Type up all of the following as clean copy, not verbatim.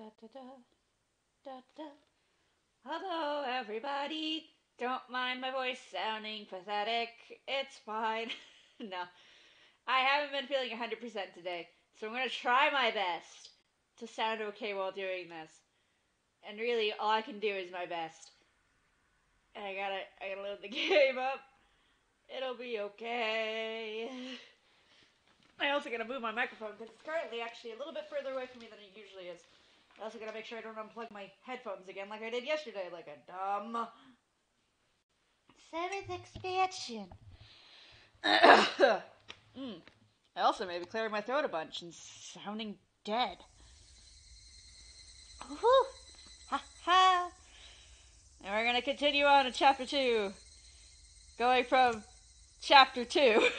Da, da, da, da, da. Hello, everybody. Don't mind my voice sounding pathetic. It's fine. No, I haven't been feeling 100% today, so I'm gonna try my best to sound okay while doing this. And really, all I can do is my best. And I gotta load the game up. It'll be okay. I also gotta move my microphone because it's currently actually a little bit further away from me than it usually is. I also gotta make sure I don't unplug my headphones again like I did yesterday, like a dumb. Seventh expansion. I also may be clearing my throat a bunch and sounding dead. Woohoo! Ha ha! And we're gonna continue on to chapter 2. Going from chapter 2.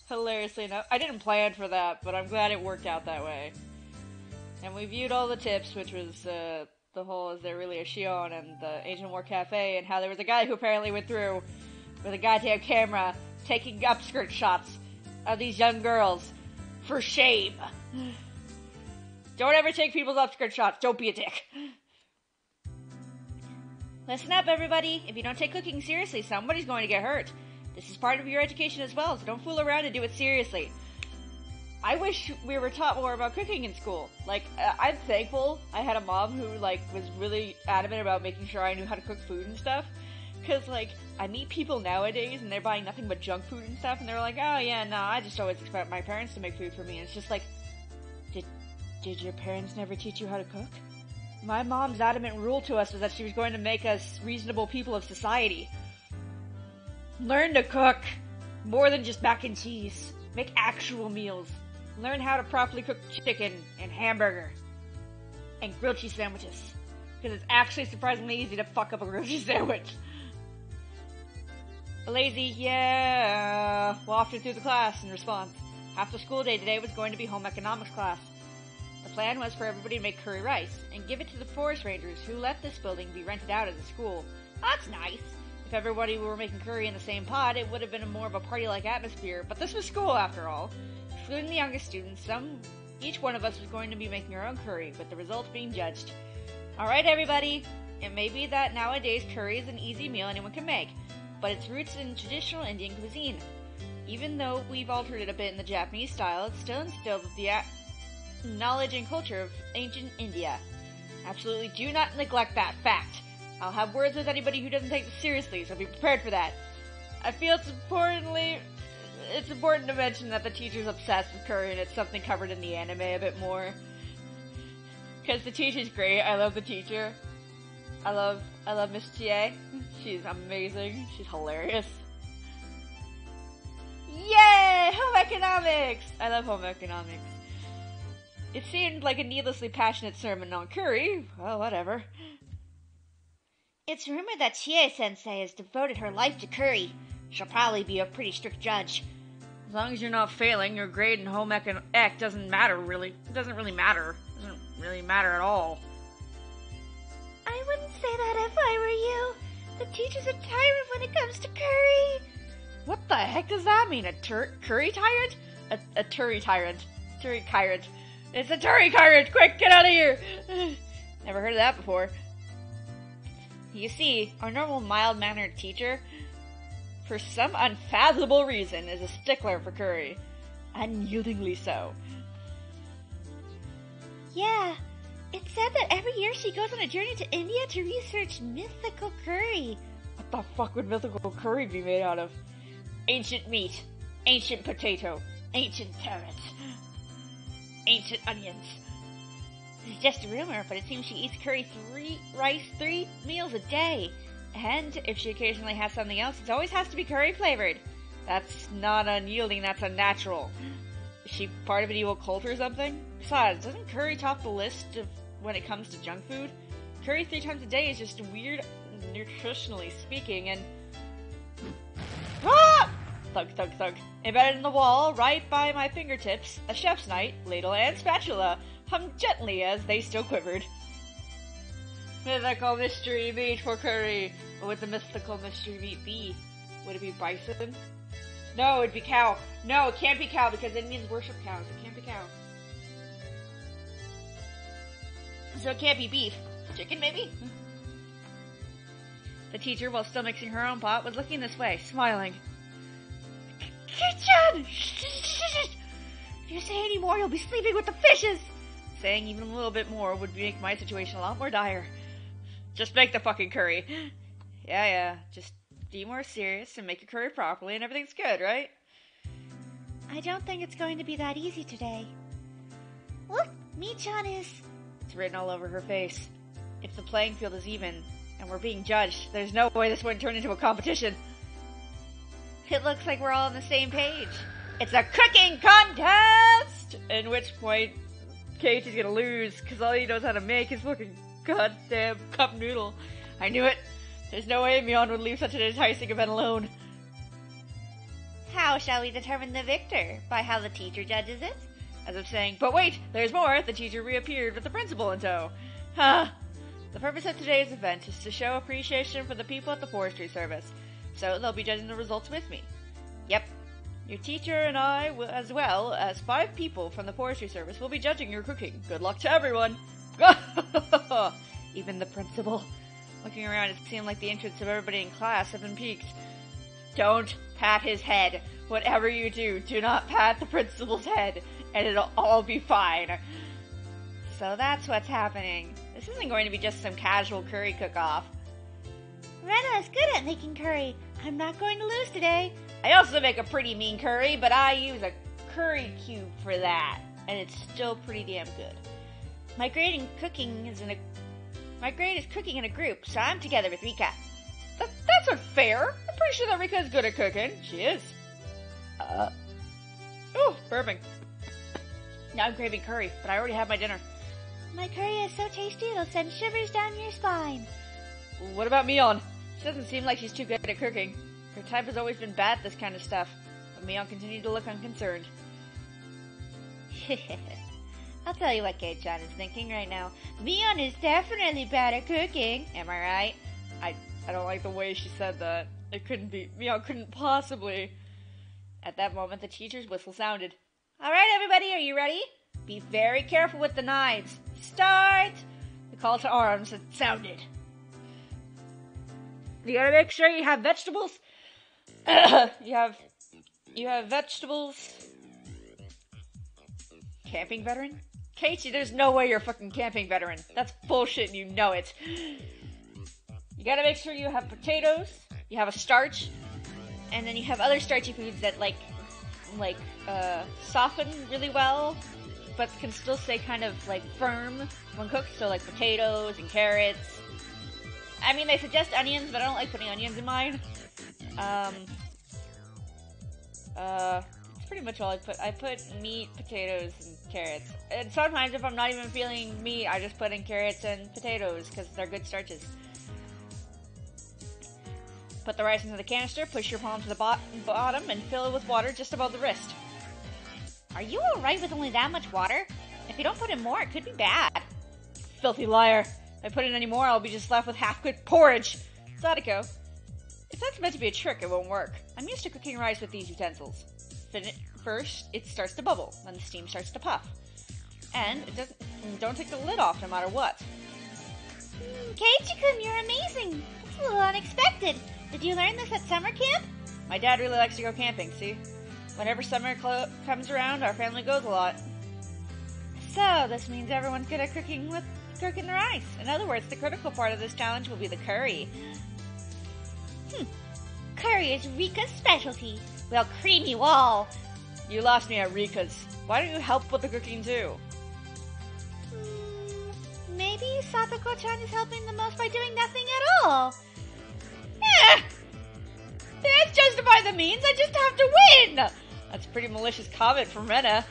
Hilariously enough. I didn't plan for that, but I'm glad it worked out that way. And we viewed all the tips, which was the whole is there really a Shion and the Ancient War Cafe, and how there was a guy who apparently went through with a goddamn camera taking upskirt shots of these young girls for shame. Don't ever take people's upskirt shots. Don't be a dick. Listen up, everybody. If you don't take cooking seriously, somebody's going to get hurt. This is part of your education as well, so don't fool around and do it seriously. I wish we were taught more about cooking in school. I'm thankful I had a mom who, was really adamant about making sure I knew how to cook food and stuff. Cause, I meet people nowadays and they're buying nothing but junk food and stuff, and they're like, oh yeah, no, I just always expect my parents to make food for me. And it's just like, did your parents never teach you how to cook? My mom's adamant rule to us was that she was going to make us reasonable people of society. Learn to cook. More than just mac and cheese. Make actual meals. Learn how to properly cook chicken and hamburger. And grilled cheese sandwiches. Because it's actually surprisingly easy to fuck up a grilled cheese sandwich. Lazy, yeah. Wafted through the class in response. Half the school day today was going to be home economics class. The plan was for everybody to make curry rice and give it to the forest rangers who let this building be rented out as a school. That's nice. If everybody were making curry in the same pot, it would have been more of a party-like atmosphere, but this was school after all. Excluding the youngest students, each one of us was going to be making our own curry, with the results being judged. Alright everybody, it may be that nowadays curry is an easy meal anyone can make, but its roots in traditional Indian cuisine. Even though we've altered it a bit in the Japanese style, it's still instilled with the knowledge and culture of ancient India. Absolutely do not neglect that fact. I'll have words with anybody who doesn't take this seriously, so be prepared for that. I feel it's important to mention that the teacher's obsessed with curry and it's something covered in the anime a bit more. Because the teacher's great. I love the teacher. I love Miss Chie. She's amazing. She's hilarious. Yay! Home economics! I love home economics. It seemed like a needlessly passionate sermon on curry. Well, whatever. It's rumored that Chie-sensei has devoted her life to curry. She'll probably be a pretty strict judge. As long as you're not failing, your grade in home ec doesn't matter, really. It doesn't really matter. It doesn't really matter at all. I wouldn't say that if I were you. The teacher's a tyrant when it comes to curry. What the heck does that mean? A curry tyrant? A turry tyrant. Turry tyrant. It's a turry tyrant! Quick, get out of here! Never heard of that before. You see, our normal mild-mannered teacher, for some unfathomable reason, is a stickler for curry. Unyieldingly so. Yeah, it's said that every year she goes on a journey to India to research mythical curry. What the fuck would mythical curry be made out of? Ancient meat, ancient potato, ancient carrots, ancient onions. This is just a rumor, but it seems she eats curry 3 meals a day. And if she occasionally has something else, it always has to be curry flavored. That's not unyielding, that's unnatural. Is she part of an evil cult or something? Besides, doesn't curry top the list of when it comes to junk food? Curry 3 times a day is just weird, nutritionally speaking, and... Ah! Thug, thug, thug. Embedded in the wall, right by my fingertips, a chef's knife, ladle, and spatula hummed gently as they still quivered. Mythical mystery meat for curry. What would the mythical mystery meat be? Would it be bison? No, it'd be cow. No, it can't be cow because Indians worship cows. It can't be cow. So it can't be beef. Chicken, maybe? The teacher, while still mixing her own pot, was looking this way, smiling. Kitchen! If you say any more, you'll be sleeping with the fishes! Saying even a little bit more would make my situation a lot more dire. Just make the fucking curry. Yeah, just be more serious and make your curry properly and everything's good, right? I don't think it's going to be that easy today. Look, Mi-chan is... It's written all over her face. If the playing field is even, and we're being judged, there's no way this wouldn't turn into a competition. It looks like we're all on the same page. It's a cooking contest! In which point, Keiichi's gonna lose, because all he knows how to make is fucking goddamn cup noodle. I knew it. There's no way Mion would leave such an enticing event alone. How shall we determine the victor? By how the teacher judges it? As if saying, but wait, there's more! The teacher reappeared with the principal in tow. The purpose of today's event is to show appreciation for the people at the forestry service, so they'll be judging the results with me. Yep, your teacher and I, as well as 5 people from the forestry service, will be judging your cooking. Good luck to everyone! Even the principal. Looking around, it seemed like the interests of everybody in class have been piqued. Don't pat his head. Whatever you do not pat the principal's head, and it'll all be fine. So that's what's happening. This isn't going to be just some casual curry cook-off. Rena is good at making curry. I'm not going to lose today. I also make a pretty mean curry, but I use a curry cube for that, and it's still pretty damn good. My grade is cooking in a group, so I'm together with Rika. That's unfair. I'm pretty sure that Rika is good at cooking. She is. Ooh, burping. Now I'm craving curry, but I already have my dinner. My curry is so tasty it'll send shivers down your spine. What about Mion? She doesn't seem like she's too good at cooking. Her type has always been bad at this kind of stuff, but Mion continued to look unconcerned. I'll tell you what Kei-chan is thinking right now. Mion is definitely bad at cooking. Am I right? I don't like the way she said that. It couldn't be. Mion couldn't possibly. At that moment, the teacher's whistle sounded. Alright, everybody, are you ready? Be very careful with the knives. Start! The call to arms had sounded. You gotta make sure you have vegetables. You have vegetables. Camping veteran? Keiichi, there's no way you're a fucking camping veteran. That's bullshit and you know it. You gotta make sure you have potatoes, you have a starch, and then you have other starchy foods that soften really well, but can still stay kind of firm when cooked. So potatoes and carrots. I mean, they suggest onions, but I don't like putting onions in mine. It's pretty much all I put. I put meat, potatoes, and carrots. And sometimes if I'm not even feeling meat, I just put in carrots and potatoes because they're good starches. Put the rice into the canister, push your palm to the bottom, and fill it with water just above the wrist. Are you alright with only that much water? If you don't put in more, it could be bad. Filthy liar. If I put in any more, I'll be just left with half-cooked porridge. Sadako, if that's meant to be a trick, it won't work. I'm used to cooking rice with these utensils. First, it starts to bubble, then the steam starts to puff. And don't take the lid off no matter what. Keiichi-kun, you're amazing. That's a little unexpected. Did you learn this at summer camp? My dad really likes to go camping, see? Whenever summer comes around, our family goes a lot. So, this means everyone's good at cooking the rice. In other words, the critical part of this challenge will be the curry. Curry is Rika's specialty. We'll cream you all. You lost me at Rika's. Why don't you help with the cooking too? Maybe Satoko-chan is helping the most by doing nothing at all. Let's justify the means, I just have to win! That's a pretty malicious comment from Rena.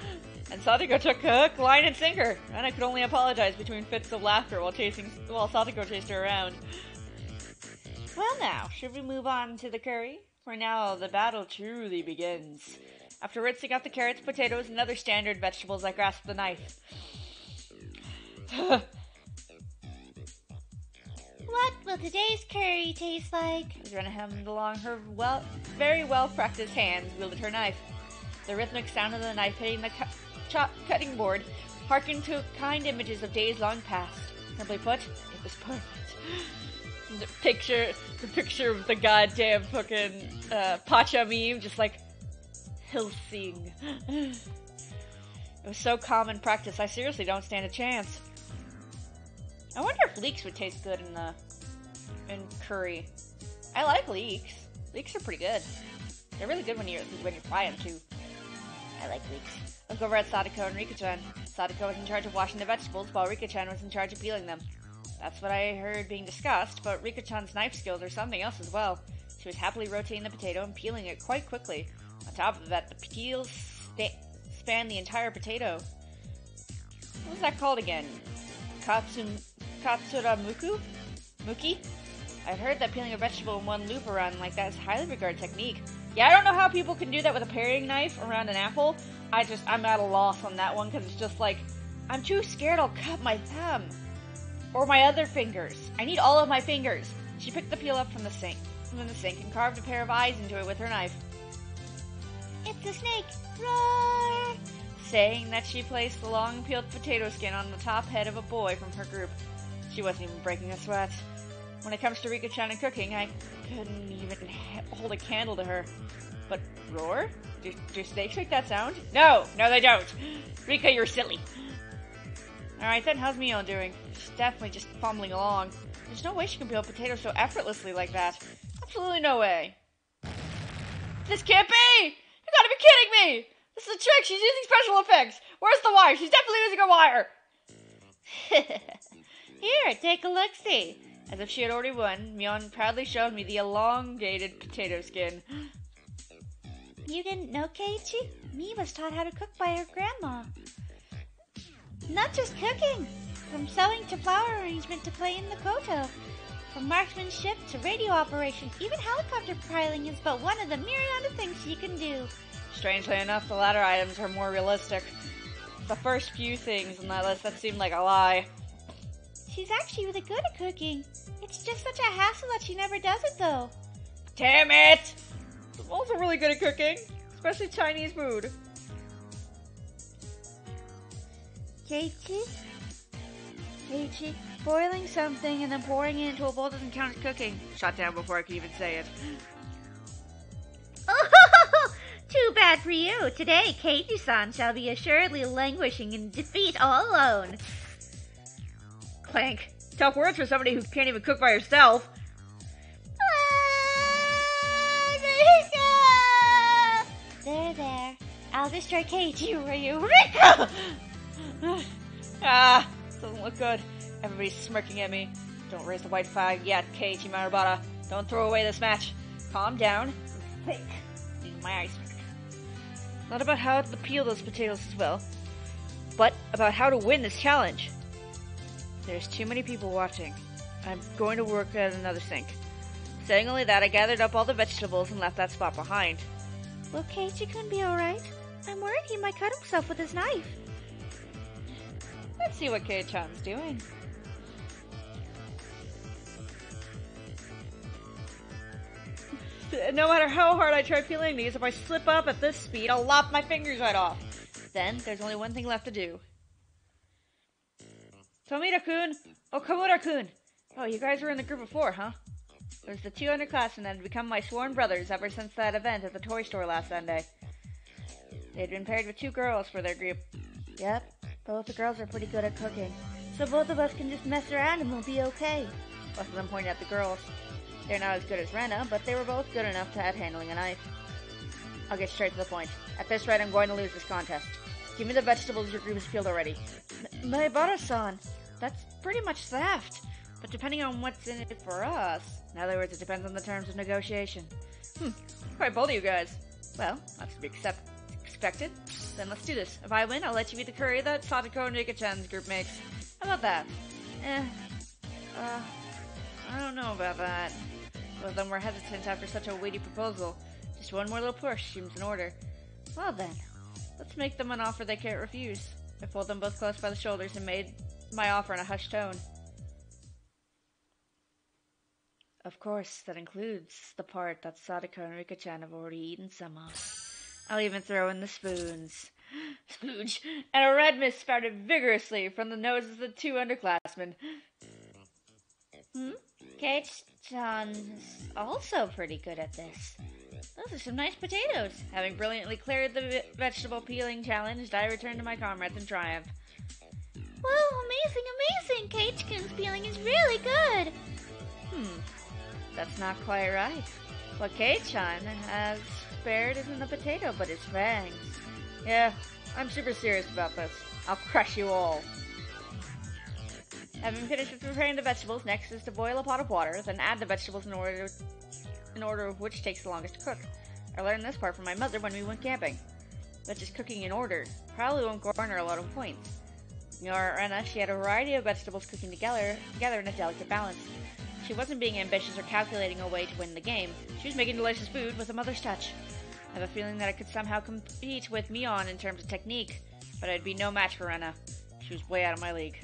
And Satoko took hook, line, and sinker. Rena could only apologize between fits of laughter while Satoko chased her around. Well now, should we move on to the curry? For now, the battle truly begins. After rinsing out the carrots, potatoes, and other standard vegetables, I grasped the knife. What will today's curry taste like? As Rena hemmed along, her very well-practiced hands wielded her knife. The rhythmic sound of the knife hitting the cutting board Harken to kind images of days long past. Simply put, it was perfect. The picture of the goddamn fucking Pacha meme, just like, he'll sing. It was so common practice, I seriously don't stand a chance. I wonder if leeks would taste good in curry. I like leeks. Leeks are pretty good. They're really good when you fry them too. I like leeks. Look over at Sadako and Rika-chan. Sadako was in charge of washing the vegetables, while Rika-chan was in charge of peeling them. That's what I heard being discussed, but Rika-chan's knife skills are something else as well. She was happily rotating the potato and peeling it quite quickly. On top of that, the peels span the entire potato. What was that called again? Katsuramuku? Muki? I've heard that peeling a vegetable in one loop around like that is a highly regarded technique. Yeah, I don't know how people can do that with a paring knife around an apple. I'm at a loss on that one, because it's just like, I'm too scared I'll cut my thumb. Or my other fingers. I need all of my fingers. She picked the peel up from the sink and carved a pair of eyes into it with her knife. It's a snake! Roar! Saying that she placed the long peeled potato skin on the top head of a boy from her group. She wasn't even breaking a sweat. When it comes to Rika-chan and cooking, I couldn't even hold a candle to her. But roar? Do snakes make that sound? No, they don't. Rika, you're silly. Alright then, how's Mio doing? She's definitely just fumbling along. There's no way she can peel potatoes so effortlessly like that. Absolutely no way. This can't be! You gotta be kidding me! This is a trick, she's using special effects! Where's the wire? She's definitely using a wire! Here, take a look-see. As if she had already won, Mion proudly showed me the elongated potato skin. You didn't know, Keiichi? Mi was taught how to cook by her grandma. Not just cooking. From sewing to flower arrangement to playing the koto. From marksmanship to radio operation, even helicopter piloting is but one of the myriad of things she can do. Strangely enough, the latter items are more realistic. The first few things on that list, that seemed like a lie. She's actually really good at cooking. It's just such a hassle that she never does it, though. Damn it! I'm also really good at cooking, especially Chinese food. Keiichi? Boiling something and then pouring it into a bowl doesn't count as cooking. Shot down before I could even say it. Oh, too bad for you. Today, Keiichi-san shall be assuredly languishing in defeat all alone. Clank. Tough words for somebody who can't even cook by herself. There. I'll destroy Keiichi for you. Rika! Doesn't look good. Everybody's smirking at me. Don't raise the white flag yet, Keiichi Marubara. Don't throw away this match. Calm down and think. Need my ice pick. Not about how to peel those potatoes as well, but about how to win this challenge. There's too many people watching. I'm going to work at another sink. Saying only that, I gathered up all the vegetables and left that spot behind. Will Keiichi-kun be alright? I'm worried he might cut himself with his knife. Let's see what Kei-chan's doing. No matter how hard I try peeling these, if I slip up at this speed, I'll lop my fingers right off. Then, there's only one thing left to do. Tomita-kun! Oh, Komura-kun! Oh, you guys were in the group before, huh? There's the two underclassmen that had become my sworn brothers ever since that event at the toy store last Sunday. They'd been paired with two girls for their group. Yep, both the girls are pretty good at cooking, so both of us can just mess around and we'll be okay. Both of them pointed at the girls. They're not as good as Rena, but they were both good enough to have handling a knife. I'll get straight to the point. At this rate, I'm going to lose this contest. Give me the vegetables your group has peeled already. Maibara-san, that's pretty much theft. But depending on what's in it for us... In other words, it depends on the terms of negotiation. Quite bold of you guys. Well, that's to be expected. Then let's do this. If I win, I'll let you eat the curry that Sadako and Rika-chan's group makes. How about that? I don't know about that. Both of them were hesitant after such a weighty proposal. Just one more little push seems in order. Well then, let's make them an offer they can't refuse. I pulled them both close by the shoulders and made my offer in a hushed tone. Of course, that includes the part that Sadako and Rika-chan have already eaten some of. I'll even throw in the spoons. splooge, and a red mist spouted vigorously from the noses of the two underclassmen. Kate-chan's also pretty good at this. Those are some nice potatoes. Having brilliantly cleared the vegetable peeling challenge, I returned to my comrades in triumph. Whoa, amazing! Kate-chan's peeling is really good. That's not quite right. What Kate-chan has spared isn't the potato, but its fangs. Yeah, I'm super serious about this. I'll crush you all. Having finished with preparing the vegetables, next is to boil a pot of water, then add the vegetables in order of which takes the longest to cook. I learned this part from my mother when we went camping. But just cooking in order probably won't garner a lot of points. Nor Rena, she had a variety of vegetables cooking together in a delicate balance. She wasn't being ambitious or calculating a way to win the game. She was making delicious food with a mother's touch. I have a feeling that I could somehow compete with Mion in terms of technique, but I'd be no match for Rena. She was way out of my league.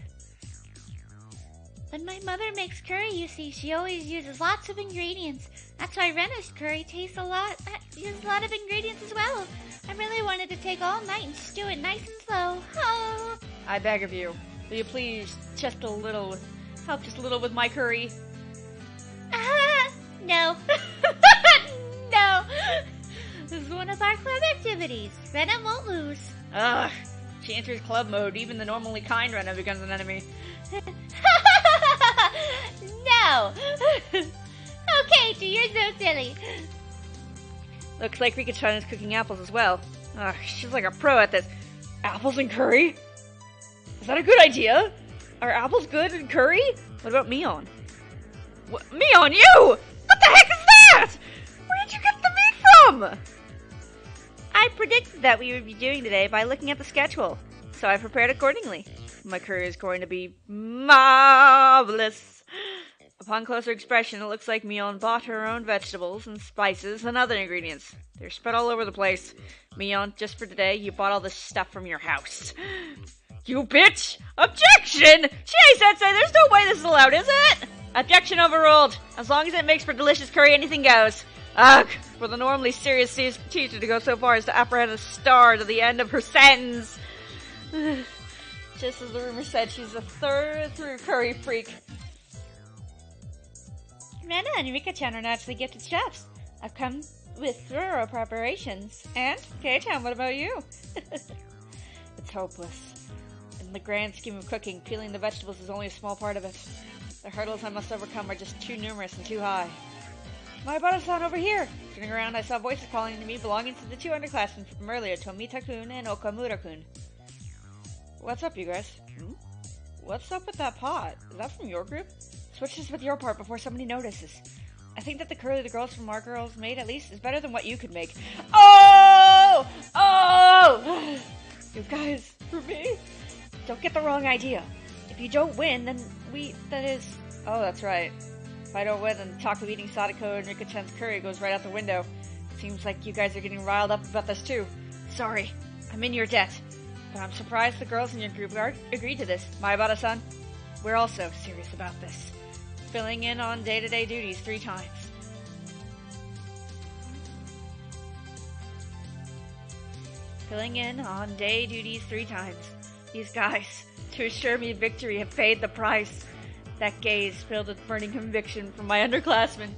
When my mother makes curry, you see, she always uses lots of ingredients. That's why Rena's curry uses a lot of ingredients as well. I really wanted to take all night and stew it nice and slow. Oh. I beg of you, will you please help just a little with my curry? No. No. This is one of our club activities. Rena won't lose. Ugh. She enters club mode. Even the normally kind Rena becomes an enemy. No. Okay, you're so silly. Looks like Rika-chan is cooking apples as well. Ugh, she's like a pro at this. Apples and curry? Is that a good idea? Are apples good in curry? What about Mion? What? Mion, you! What the heck is that? Where did you get the meat from? I predicted that we would be doing today by looking at the schedule, so I prepared accordingly. My curry is going to be marvelous. Upon closer inspection, it looks like Mion bought her own vegetables and spices and other ingredients. They're spread all over the place. Mion, just for today, you bought all this stuff from your house. You bitch! Objection! Chie-sensei, there's no way this is allowed, is it? Objection overruled. As long as it makes for delicious curry, anything goes. Ugh, for the normally serious teacher to go so far as to apprehend a star to the end of her sentence. Just as the rumor said, she's a through curry freak. Rena and Rika-chan are naturally gifted chefs. I've come with thorough preparations. And, Kei-chan, what about you? It's hopeless. In the grand scheme of cooking, peeling the vegetables is only a small part of it. The hurdles I must overcome are just too numerous and too high. My Bada-san over here! Turning around, I saw voices calling to me belonging to the two underclassmen from earlier, Tomita-kun and Okamura-kun. What's up, you guys? What's up with that pot? Is that from your group? Switch this with your part before somebody notices. I think that the curry the girls from our girls made, at least, is better than what you could make. Oh! Oh! You guys, for me? Don't get the wrong idea. If you don't win, then oh, that's right. If I don't win, then talk of eating Sadako and Rika-chan's curry goes right out the window. Seems like you guys are getting riled up about this too. Sorry, I'm in your debt. But I'm surprised the girls in your group agreed to this. Maibara-san, we're also serious about this. Filling in on day-to-day duties 3 times. Filling in on day duties 3 times. These guys, to assure me victory, have paid the price. That gaze filled with burning conviction from my underclassmen.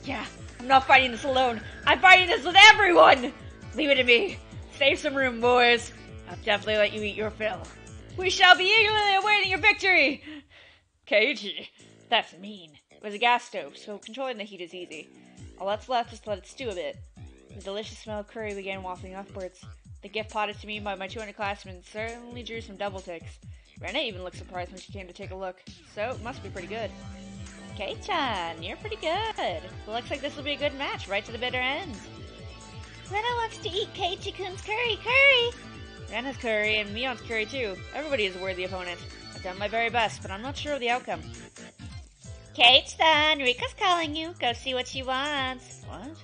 Yeah, I'm not fighting this alone. I'm fighting this with everyone! Leave it to me. Save some room, boys. I'll definitely let you eat your fill. We shall be eagerly awaiting your victory! Keiji, that's mean. It was a gas stove, so controlling the heat is easy. All that's left is to let it stew a bit. The delicious smell of curry began wafting upwards. The gift potted to me by my 2 underclassmen certainly drew some double takes. Rena even looked surprised when she came to take a look, so it must be pretty good. Kei-chan, you're pretty good. It looks like this will be a good match, right to the bitter end. Rena wants to eat Keiichi-kun's curry. Rena's curry and Mion's curry too. Everybody is a worthy opponent. I've done my very best, but I'm not sure of the outcome. Kate-san, Rika's calling you. Go see what she wants. What?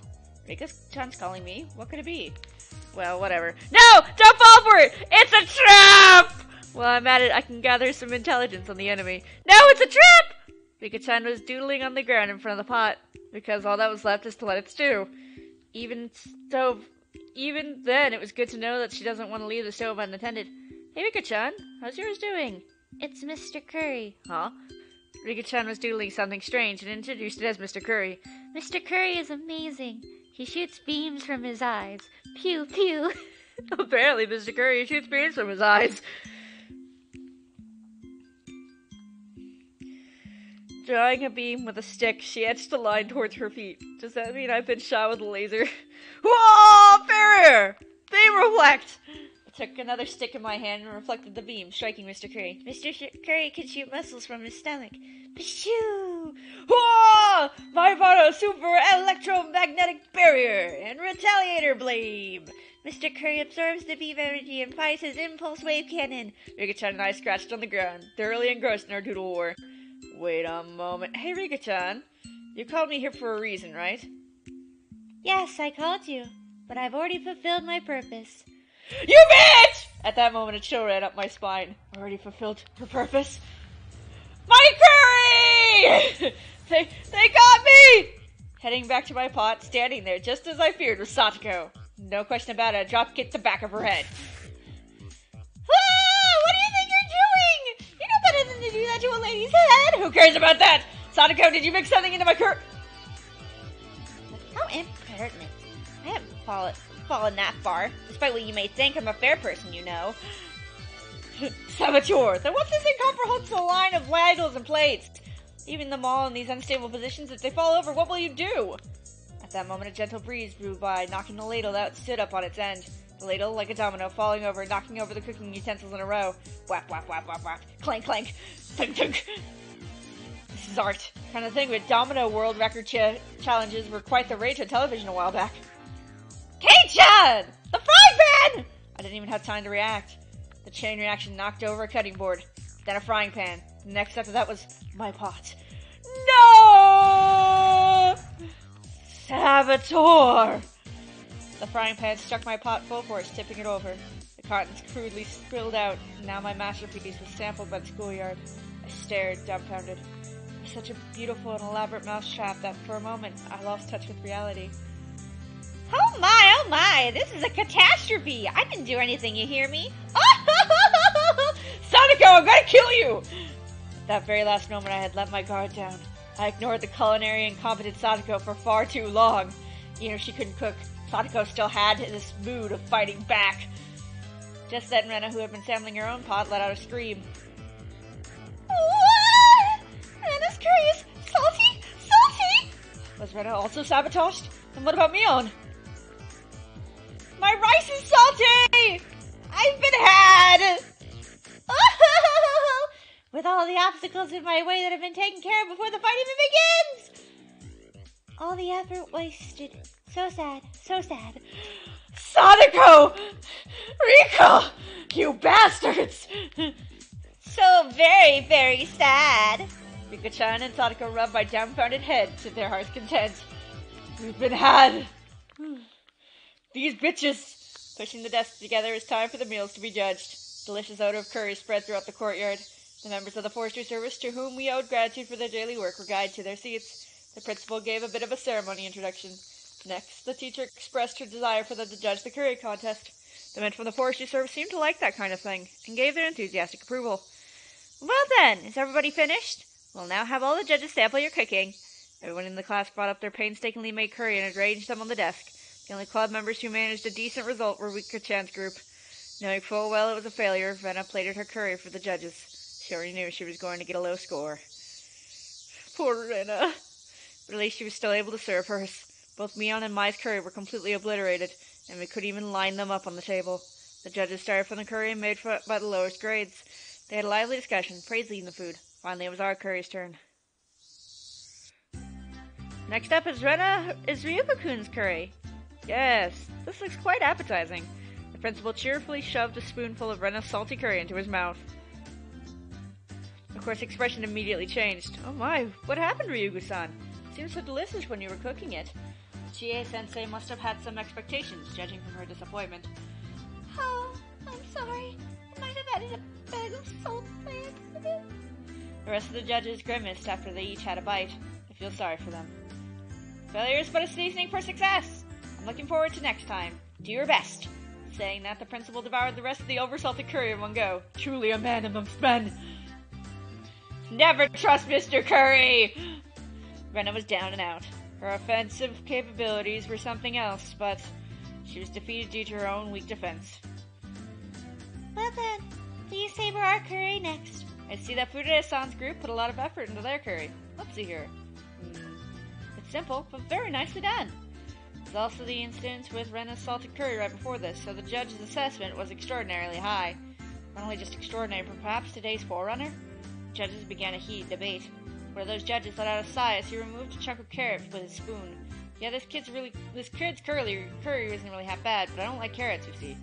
Rika-chan's calling me? What could it be? Well, whatever. No! Don't fall for it! It's a trap! While I'm at it, I can gather some intelligence on the enemy. No, it's a trap! Rika-chan was doodling on the ground in front of the pot, because all that was left is to let it stew. Even Even then, it was good to know that she doesn't want to leave the stove unattended. Hey, Rika-chan, how's yours doing? It's Mr. Curry. Huh? Rika-chan was doodling something strange and introduced it as Mr. Curry. Mr. Curry is amazing. He shoots beams from his eyes. Pew, pew. Apparently, Mr. Curry shoots beams from his eyes. Drawing a beam with a stick, she etched a line towards her feet. Does that mean I've been shot with a laser? Whoa! Barrier! Beam reflect! I took another stick in my hand and reflected the beam, striking Mr. Curry. Mr. Curry can shoot missiles from his stomach. Pshoo! Whoa! Vibrato super electromagnetic barrier and retaliator blade! Mr. Curry absorbs the beam energy and fires his impulse wave cannon. Rika-chan and I scratched on the ground, thoroughly engrossed in our doodle war. Wait a moment. Hey, Rika-chan. You called me here for a reason, right? Yes, I called you, but I've already fulfilled my purpose. You bitch! At that moment, a chill ran up my spine. Already fulfilled her purpose? My curry! They got me! Heading back to my pot, standing there just as I feared was Satoko. No question about it, a drop kicked the back of her head. Ah! What do you think you're doing? You know better than to do that to a lady's head! Who cares about that? Satoko, did you mix something into my How impertinent. I haven't fallen that far, despite what you may think. I'm a fair person, you know. Saboteur! Then what's this incomprehensible line of ladles and plates? Leaving them all in these unstable positions, if they fall over, what will you do? At that moment, a gentle breeze blew by, knocking the ladle that stood up on its end. The ladle, like a domino, falling over, knocking over the cooking utensils in a row. Whap, whap, whap, whap, whap. Clank, clank. Thunk, thunk. This is art. Kind of thing, but domino world record challenges were quite the rage on television a while back. Kei-chan! The frying pan! I didn't even have time to react. The chain reaction knocked over a cutting board, then a frying pan. Next after that was my pot. No! Saboteur! The frying pan struck my pot full force, tipping it over. The contents crudely spilled out, and now my masterpiece was sampled by the schoolyard. I stared, dumbfounded. Such a beautiful and elaborate mousetrap that for a moment I lost touch with reality. Oh my, this is a catastrophe! I didn't do anything, you hear me? Satoko, I'm gonna kill you! At that very last moment I had let my guard down. I ignored the culinary incompetent Satoko for far too long. Even if she couldn't cook, Satoko still had this mood of fighting back. Just then, Rena, who had been sampling her own pot, let out a scream. Rena's curry is salty! Salty! Was Rena also sabotaged? And what about Mion? My rice is salty! I've been had! With all the obstacles in my way that have been taken care of before the fight even begins! All the effort wasted. So sad, so sad. Satoko! Rika! You bastards! So very, very sad. Rika-chan and Satoko rubbed my dumbfounded head to their heart's content. We've been had! These bitches! Pushing the desks together, it's time for the meals to be judged. Delicious odor of curry spread throughout the courtyard. The members of the forestry service, to whom we owed gratitude for their daily work, were guided to their seats. The principal gave a bit of a ceremony introduction. Next, the teacher expressed her desire for them to judge the curry contest. The men from the forestry service seemed to like that kind of thing, and gave their enthusiastic approval. Well then, is everybody finished? We'll now have all the judges sample your cooking. Everyone in the class brought up their painstakingly made curry and arranged them on the desk. The only club members who managed a decent result were Rika-chan's group. Knowing full well it was a failure, Rena plated her curry for the judges. She already knew she was going to get a low score. Poor Rena. But at least she was still able to serve hers. Both Mion and Mai's curry were completely obliterated, and we couldn't even line them up on the table. The judges started from the curry made by the lowest grades. They had a lively discussion, praising the food. Finally, it was our curry's turn. Next up is Ryuko-kun's curry. Yes, this looks quite appetizing. The principal cheerfully shoved a spoonful of Rena's salty curry into his mouth. Of course, the expression immediately changed. Oh my, what happened, Ryugu-san? It seemed so delicious when you were cooking it. Chie-sensei must have had some expectations, judging from her disappointment. Oh, I'm sorry. I might have added a bag of salt by accident. The rest of the judges grimaced after they each had a bite. I feel sorry for them. Failure is but a seasoning for success. I'm looking forward to next time. Do your best. Saying that, the principal devoured the rest of the oversalted curry in one go. Truly a man amongst men. Never trust Mr. Curry! Rena was down and out. Her offensive capabilities were something else, but she was defeated due to her own weak defense. Well then, please savor our curry next. I see that Furude-san's group put a lot of effort into their curry. Let's see here. It's simple, but very nicely done. There's also the incident with Rena's salted curry right before this, so the judge's assessment was extraordinarily high. Not only just extraordinary, but perhaps today's forerunner? Judges began a heated debate. One of those judges let out a sigh as he removed a chunk of carrot with his spoon. Yeah, this kid's curry isn't really half bad, but I don't like carrots, you see.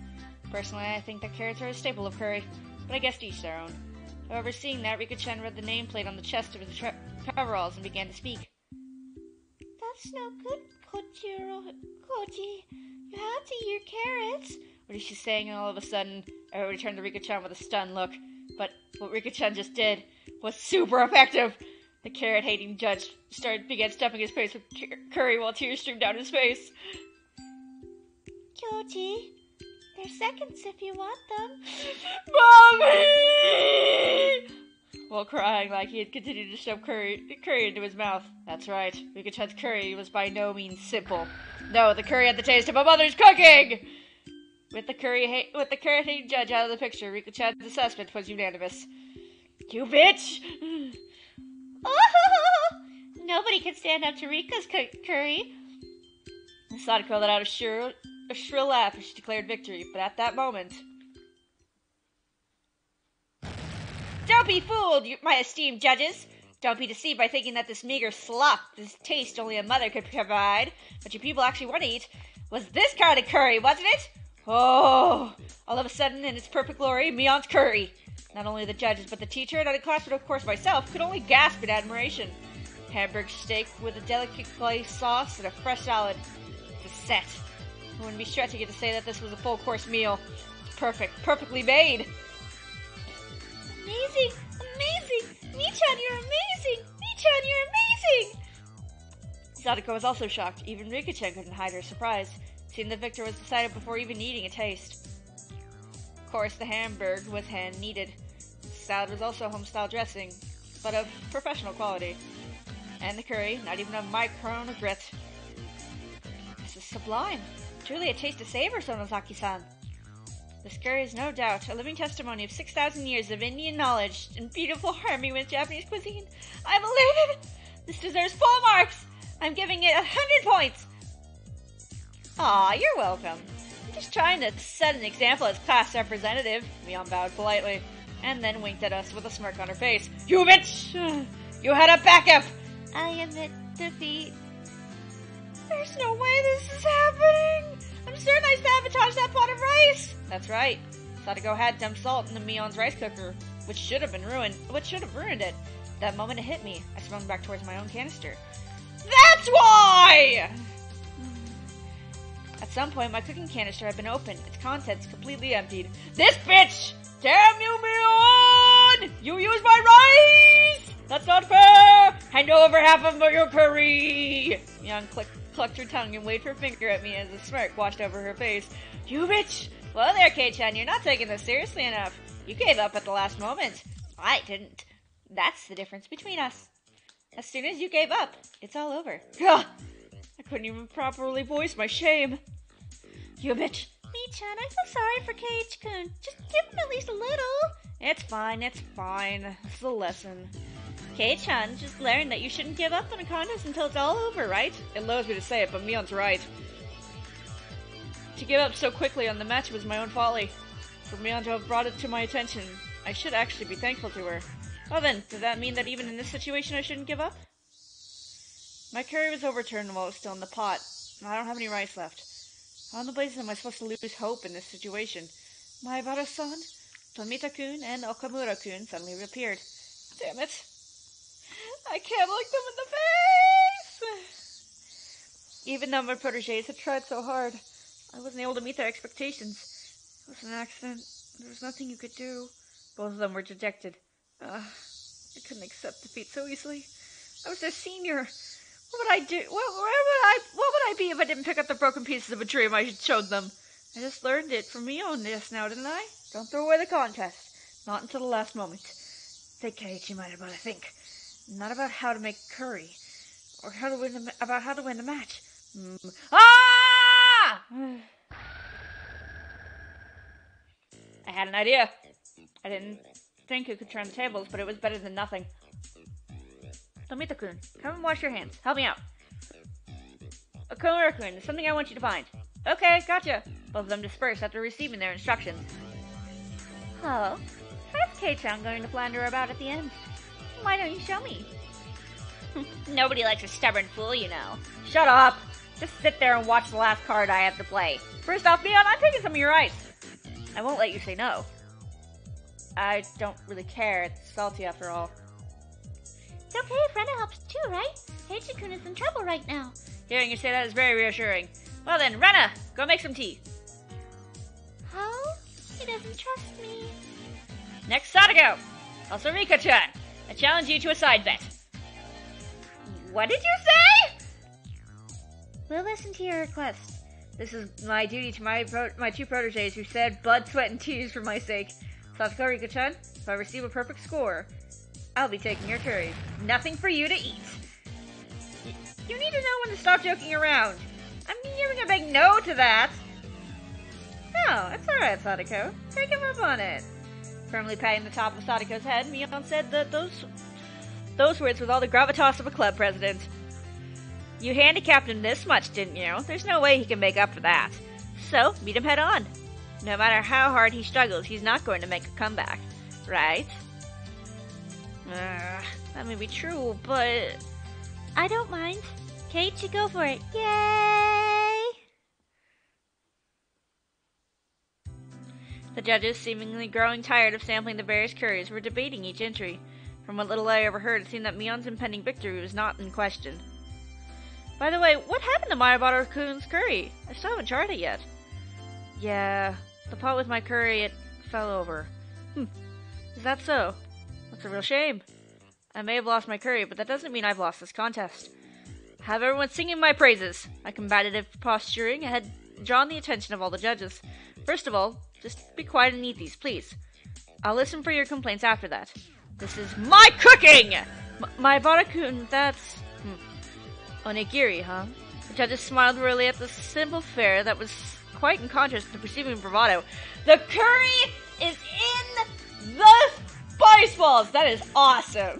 Personally, I think that carrots are a staple of curry, but I guess to each their own. However, seeing that, Rika-chan read the nameplate on the chest of his coveralls and began to speak. That's no good, Koji. You have to eat your carrots. What is she saying? And all of a sudden, everybody turned to Rika-chan with a stunned look. But what Rika-chan just did was super effective. The carrot-hating judge began stuffing his face with curry while tears streamed down his face. Koji, there's seconds if you want them. Mommy! While crying like he had continued to shove curry into his mouth. That's right, Rika-chan's curry was by no means simple. No, the curry had the taste of a mother's cooking! With the carrot-hating judge out of the picture, Rika-chan's assessment was unanimous. You bitch! Oh! Nobody could stand up to Rika's curry. Sadako let out a shrill laugh as she declared victory, but at that moment... Don't be fooled, my esteemed judges! Don't be deceived by thinking that this meager slop, this taste only a mother could provide, what you people actually want to eat, was this kind of curry, wasn't it? Oh! All of a sudden, in its perfect glory, Mion's curry! Not only the judges, but the teacher, and the class, but of course myself, could only gasp in admiration. Hamburg steak with a delicate glazed sauce and a fresh salad. It's a set. I wouldn't be stretching it to say that this was a full-course meal. It's perfectly made. Amazing! Amazing! Mii-chan, you're amazing! Mii-chan, you're amazing! Sadako was also shocked. Even Rika-chan couldn't hide her surprise, seeing the victor was decided before even eating a taste. Of course, the Hamburg was hand-kneaded. The salad was also home-style dressing, but of professional quality. And the curry, not even a micron of grit. This is sublime. Truly a taste to savor, Sonozaki-san. This curry is no doubt a living testimony of 6,000 years of Indian knowledge and beautiful harmony with Japanese cuisine. I'm elated! This deserves full marks! I'm giving it 100 points! Aw, you're welcome. I'm just trying to set an example as class representative. Mion bowed politely, and then winked at us with a smirk on her face. You bitch! You had a backup! I admit defeat. There's no way this is happening! I'm certain I sabotaged that pot of rice! That's right. Sadako had dumped salt into Mion's rice cooker, which should have ruined it. That moment it hit me. I swung back towards my own canister. That's why! At some point, my cooking canister had been opened, its contents completely emptied. This bitch! Damn you, Mion! You used my rice! That's not fair! Hand over half of your curry! Mion clucked her tongue and waved her finger at me as a smirk washed over her face. You bitch! Well there, Kei-chan, you're not taking this seriously enough. You gave up at the last moment. I didn't. That's the difference between us. As soon as you gave up, it's all over. Ugh! I couldn't even properly voice my shame. You bitch. Mii-chan, I feel sorry for Keiichi-kun. Just give him at least a little. It's fine. It's a lesson. Kei-chan, just learn that you shouldn't give up on a contest until it's all over, right? It loathes me to say it, but Mion's right. To give up so quickly on the match was my own folly. For Mion to have brought it to my attention, I should actually be thankful to her. Well then, does that mean that even in this situation I shouldn't give up? My curry was overturned while it was still in the pot. I don't have any rice left. How in the blazes am I supposed to lose hope in this situation? Maebara-san, Tomita-kun, and Okamura-kun suddenly reappeared. Damn it. I can't look them in the face! Even though my protégés had tried so hard, I wasn't able to meet their expectations. It was an accident. There was nothing you could do. Both of them were dejected. I couldn't accept defeat so easily. I was their senior. What would I do? What would I be if I didn't pick up the broken pieces of a dream I had showed them? I just learned it from Mion just now, didn't I? Don't throw away the contest. Not until the last moment. Think, Keiichi, might about to think. Not about how to make curry. Or about how to win the match. Ah! I had an idea. I didn't think it could turn the tables, but it was better than nothing. Tomita-kun, come and wash your hands. Help me out. Okumura-kun, there's something I want you to find. Okay, gotcha. Both of them disperse after receiving their instructions. Oh, how's Kei-chan going to flounder about at the end? Why don't you show me? Nobody likes a stubborn fool, you know. Shut up! Just sit there and watch the last card I have to play. First off, Mion, I'm taking some of your ice. I won't let you say no. I don't really care. It's salty after all. It's okay if Rena helps too, right? Keiichi-kun is in trouble right now. Hearing you say that is very reassuring. Well then, Rena, go make some tea. Oh? He doesn't trust me. Next, Sadako. Also Rika-chan. I challenge you to a side bet. What did you say? We'll listen to your request. This is my duty to my two proteges who said blood, sweat, and tears for my sake. Sadako, Rika-chan, if I receive a perfect score, I'll be taking your curry. Nothing for you to eat. You need to know when to stop joking around. I'm giving a big no to that. No, it's alright, Sadako. Take him up on it. Firmly patting the top of Sadako's head, Mion said that those words with all the gravitas of a club president. You handicapped him this much, didn't you? There's no way he can make up for that. So, meet him head on. No matter how hard he struggles, he's not going to make a comeback. Right? That may be true, but I don't mind. Keiichi, go for it. Yay! The judges, seemingly growing tired of sampling the various curries, were debating each entry. From what little I overheard, it seemed that Mion's impending victory was not in question. By the way, what happened to Mayabara-kun's curry? I still haven't tried it yet. Yeah, the pot with my curry, it fell over. Is that so? That's a real shame. I may have lost my curry, but that doesn't mean I've lost this contest. Have everyone singing my praises. My combative posturing had drawn the attention of all the judges. First of all, just be quiet and eat these, please. I'll listen for your complaints after that. This is my cooking! My Barakun, that's... onigiri, huh? The judges smiled wearily at the simple fare that was quite in contrast to the preceding bravado. The curry is in the spice balls! That is awesome!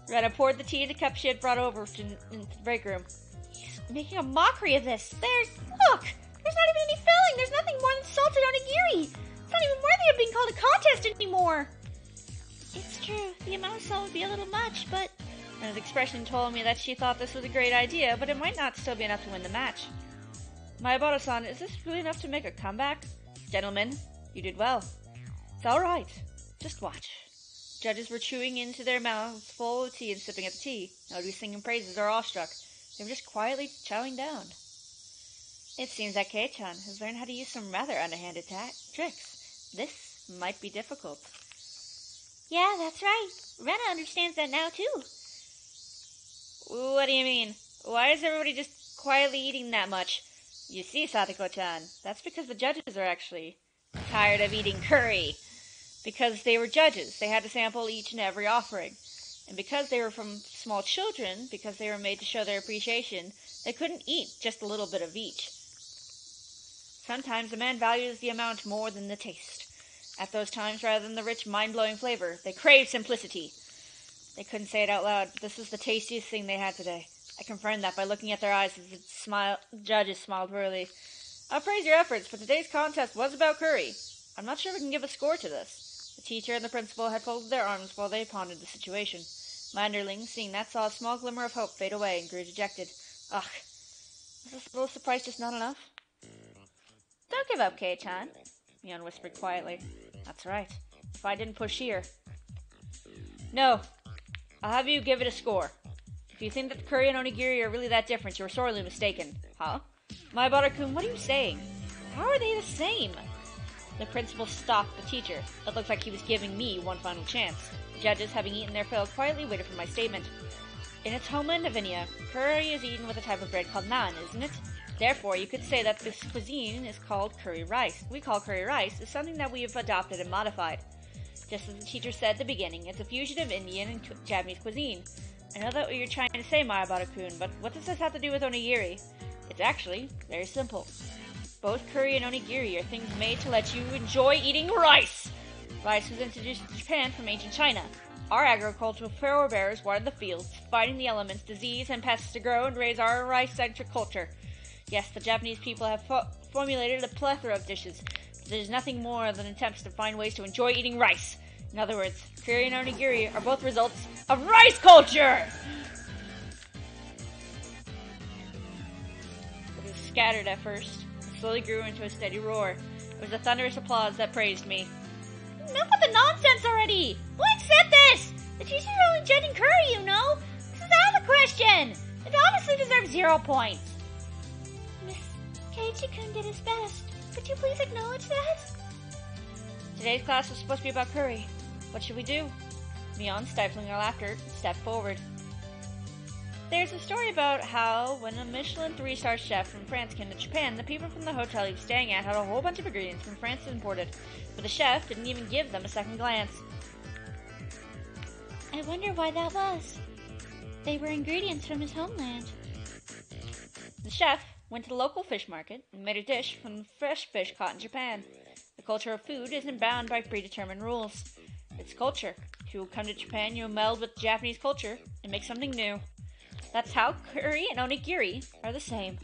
Rena poured the tea in a cup she had brought over into the break room. He's making a mockery of this. Look! There's not even any filling! There's nothing more than salted onigiri! It's not even worthy of being called a contest anymore! It's true, the amount of salt would be a little much, but... Rena's expression told me that she thought this was a great idea, but it might not still be enough to win the match. Mayabara-san, is this really enough to make a comeback? Gentlemen, you did well. It's alright. Just watch. Judges were chewing into their mouths full of tea and sipping at the tea. Nobody singing praises or awestruck. They were just quietly chowing down. It seems that Kei-chan has learned how to use some rather underhanded tricks. This might be difficult. Yeah, that's right. Rena understands that now, too. What do you mean? Why is everybody just quietly eating that much? You see, Satoko-chan, that's because the judges are actually tired of eating curry. Because they were judges, they had to sample each and every offering. And because they were from small children, because they were made to show their appreciation, they couldn't eat just a little bit of each. Sometimes a man values the amount more than the taste. At those times, rather than the rich, mind-blowing flavor, they craved simplicity. They couldn't say it out loud, but this was the tastiest thing they had today. I confirmed that by looking at their eyes as the judges smiled wearily. I'll praise your efforts, but today's contest was about curry. I'm not sure we can give a score to this. The teacher and the principal had folded their arms while they pondered the situation. My underling, seeing that, saw a small glimmer of hope fade away and grew dejected. Ugh, is this little surprise just not enough? Don't give up, Kei-chan, Mion whispered quietly. That's right. If I didn't push here. No. I'll have you give it a score. If you think that the curry and onigiri are really that different, you're sorely mistaken. Huh? Mayabara-kun, what are you saying? How are they the same? The principal stopped the teacher. It looked like he was giving me one final chance. The judges, having eaten their fill, quietly waited for my statement. In its homeland, Avinia, curry is eaten with a type of bread called naan, isn't it? Therefore, you could say that this cuisine is called curry rice. We call curry rice is something that we have adopted and modified. Just as the teacher said at the beginning, it's a fusion of Indian and Japanese cuisine. I know that what you're trying to say, Mayabara-kun, but what does this have to do with onigiri? It's actually very simple. Both curry and onigiri are things made to let you enjoy eating rice. Rice was introduced to Japan from ancient China. Our agricultural forebears watered the fields, fighting the elements, disease, and pests to grow and raise our rice-centric culture. Yes, the Japanese people have formulated a plethora of dishes, but there's nothing more than attempts to find ways to enjoy eating rice. In other words, curry and onigiri are both results of rice culture! It was scattered at first, and slowly grew into a steady roar. It was the thunderous applause that praised me. Enough with the nonsense already! What said this? The teachers are only judging curry, you know? This is out of the question! It obviously deserves 0 points. Miss Keiichi-kun did his best. Could you please acknowledge that? Today's class was supposed to be about curry. What should we do? Mion, stifling her laughter, stepped forward. There's a story about how, when a Michelin 3-star chef from France came to Japan, the people from the hotel he was staying at had a whole bunch of ingredients from France imported, but the chef didn't even give them a second glance. I wonder why that was. They were ingredients from his homeland. The chef went to the local fish market and made a dish from the fresh fish caught in Japan. The culture of food isn't bound by predetermined rules. It's culture. If you come to Japan, you'll meld with Japanese culture and make something new. That's how curry and onigiri are the same.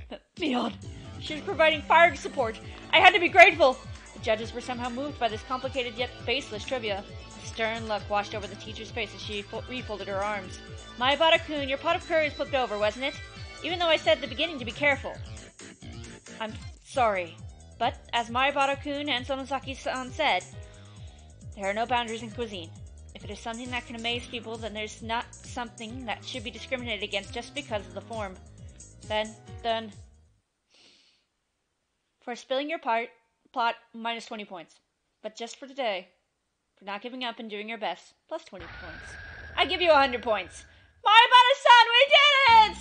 But Mion, she was providing firing support. I had to be grateful. The judges were somehow moved by this complicated yet baseless trivia. A stern look washed over the teacher's face as she refolded her arms. Mayabara-kun, your pot of curry is flipped over, wasn't it? Even though I said at the beginning to be careful. I'm sorry. But, as Mayabara-kun and Sonosaki-san said, there are no boundaries in cuisine. If it is something that can amaze people, then there's not something that should be discriminated against just because of the form. Then, for spilling your pot, minus 20 points. But just for today, for not giving up and doing your best, plus 20 points. I give you 100 points. Mayabara-san, we did it!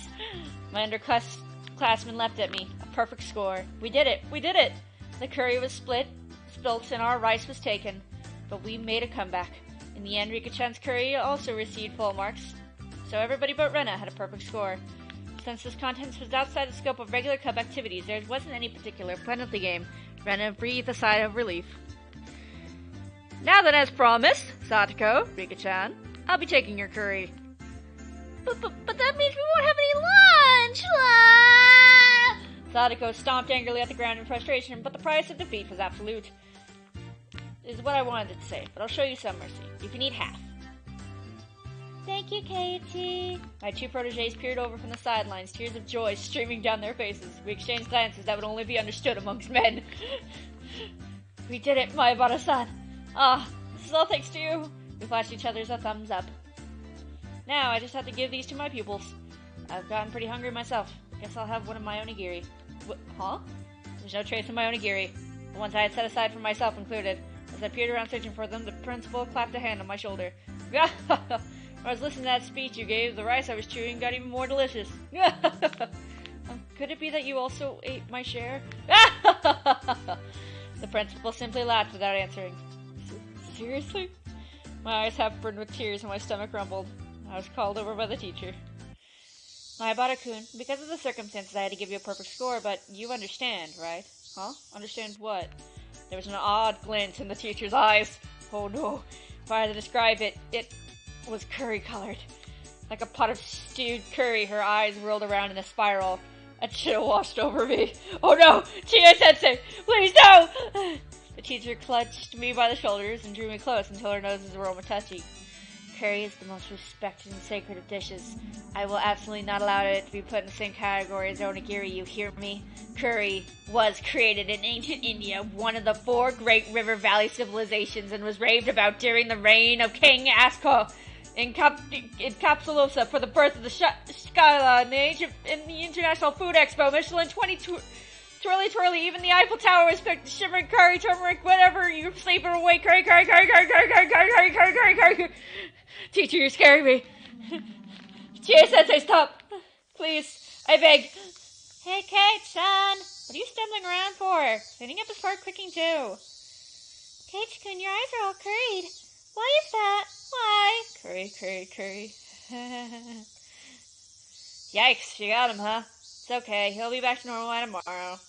My underclassmen leapt at me. A perfect score. We did it! The curry was spilt, and our rice was taken. But we made a comeback. In the end, Rika-chan's curry also received full marks. So everybody but Rena had a perfect score. Since this contest was outside the scope of regular club activities, there wasn't any particular penalty game. Rena breathed a sigh of relief. Now then, as promised, Satoko, Rika-chan, I'll be taking your curry. But that means we won't have any lunch! Ah! Sadako stomped angrily at the ground in frustration, but the price of defeat was absolute. Is what I wanted to say, but I'll show you some mercy. You can eat half. Thank you, Keiichi. My two protégés peered over from the sidelines, tears of joy streaming down their faces. We exchanged glances that would only be understood amongst men. We did it, Mayabara-san. This is all thanks to you. We flashed each other a thumbs up. Now, I just have to give these to my pupils. I've gotten pretty hungry myself. Guess I'll have one of my onigiri. Huh? There's no trace of my onigiri. The ones I had set aside for myself included. As I peered around searching for them, the principal clapped a hand on my shoulder. When I was listening to that speech you gave, the rice I was chewing got even more delicious. Could it be that you also ate my share? The principal simply laughed without answering. Seriously? My eyes half burned with tears and my stomach rumbled. I was called over by the teacher. Mayabara-kun, because of the circumstances I had to give you a perfect score, but you understand, right? Huh? Understand what? There was an odd glint in the teacher's eyes. Oh no. If I had to describe it, it was curry-colored. Like a pot of stewed curry, her eyes whirled around in a spiral. A chill washed over me. Oh no! Chie-sensei! Please no! The teacher clutched me by the shoulders and drew me close until her noses were almost touchy. Curry is the most respected and sacred of dishes. I will absolutely not allow it to be put in the same category as onigiri, you hear me? Curry was created in ancient India, one of the 4 great river valley civilizations, and was raved about during the reign of King Asko in Capsulosa for the birth of the Skyla in the International Food Expo, Michelin 22... Twirly, even the Eiffel Tower was picked. Shimmering curry, turmeric, whatever, you're sleeping away. Curry. Teacher, you're scaring me. Chie-sensei, stop. Please, I beg. Hey, Kate-chan! What are you stumbling around for? Cleaning up is part cooking, too. Kate-kun, your eyes are all curried. Why is that? Why? Curry. Yikes, you got him, huh? It's okay, he'll be back to normal by tomorrow.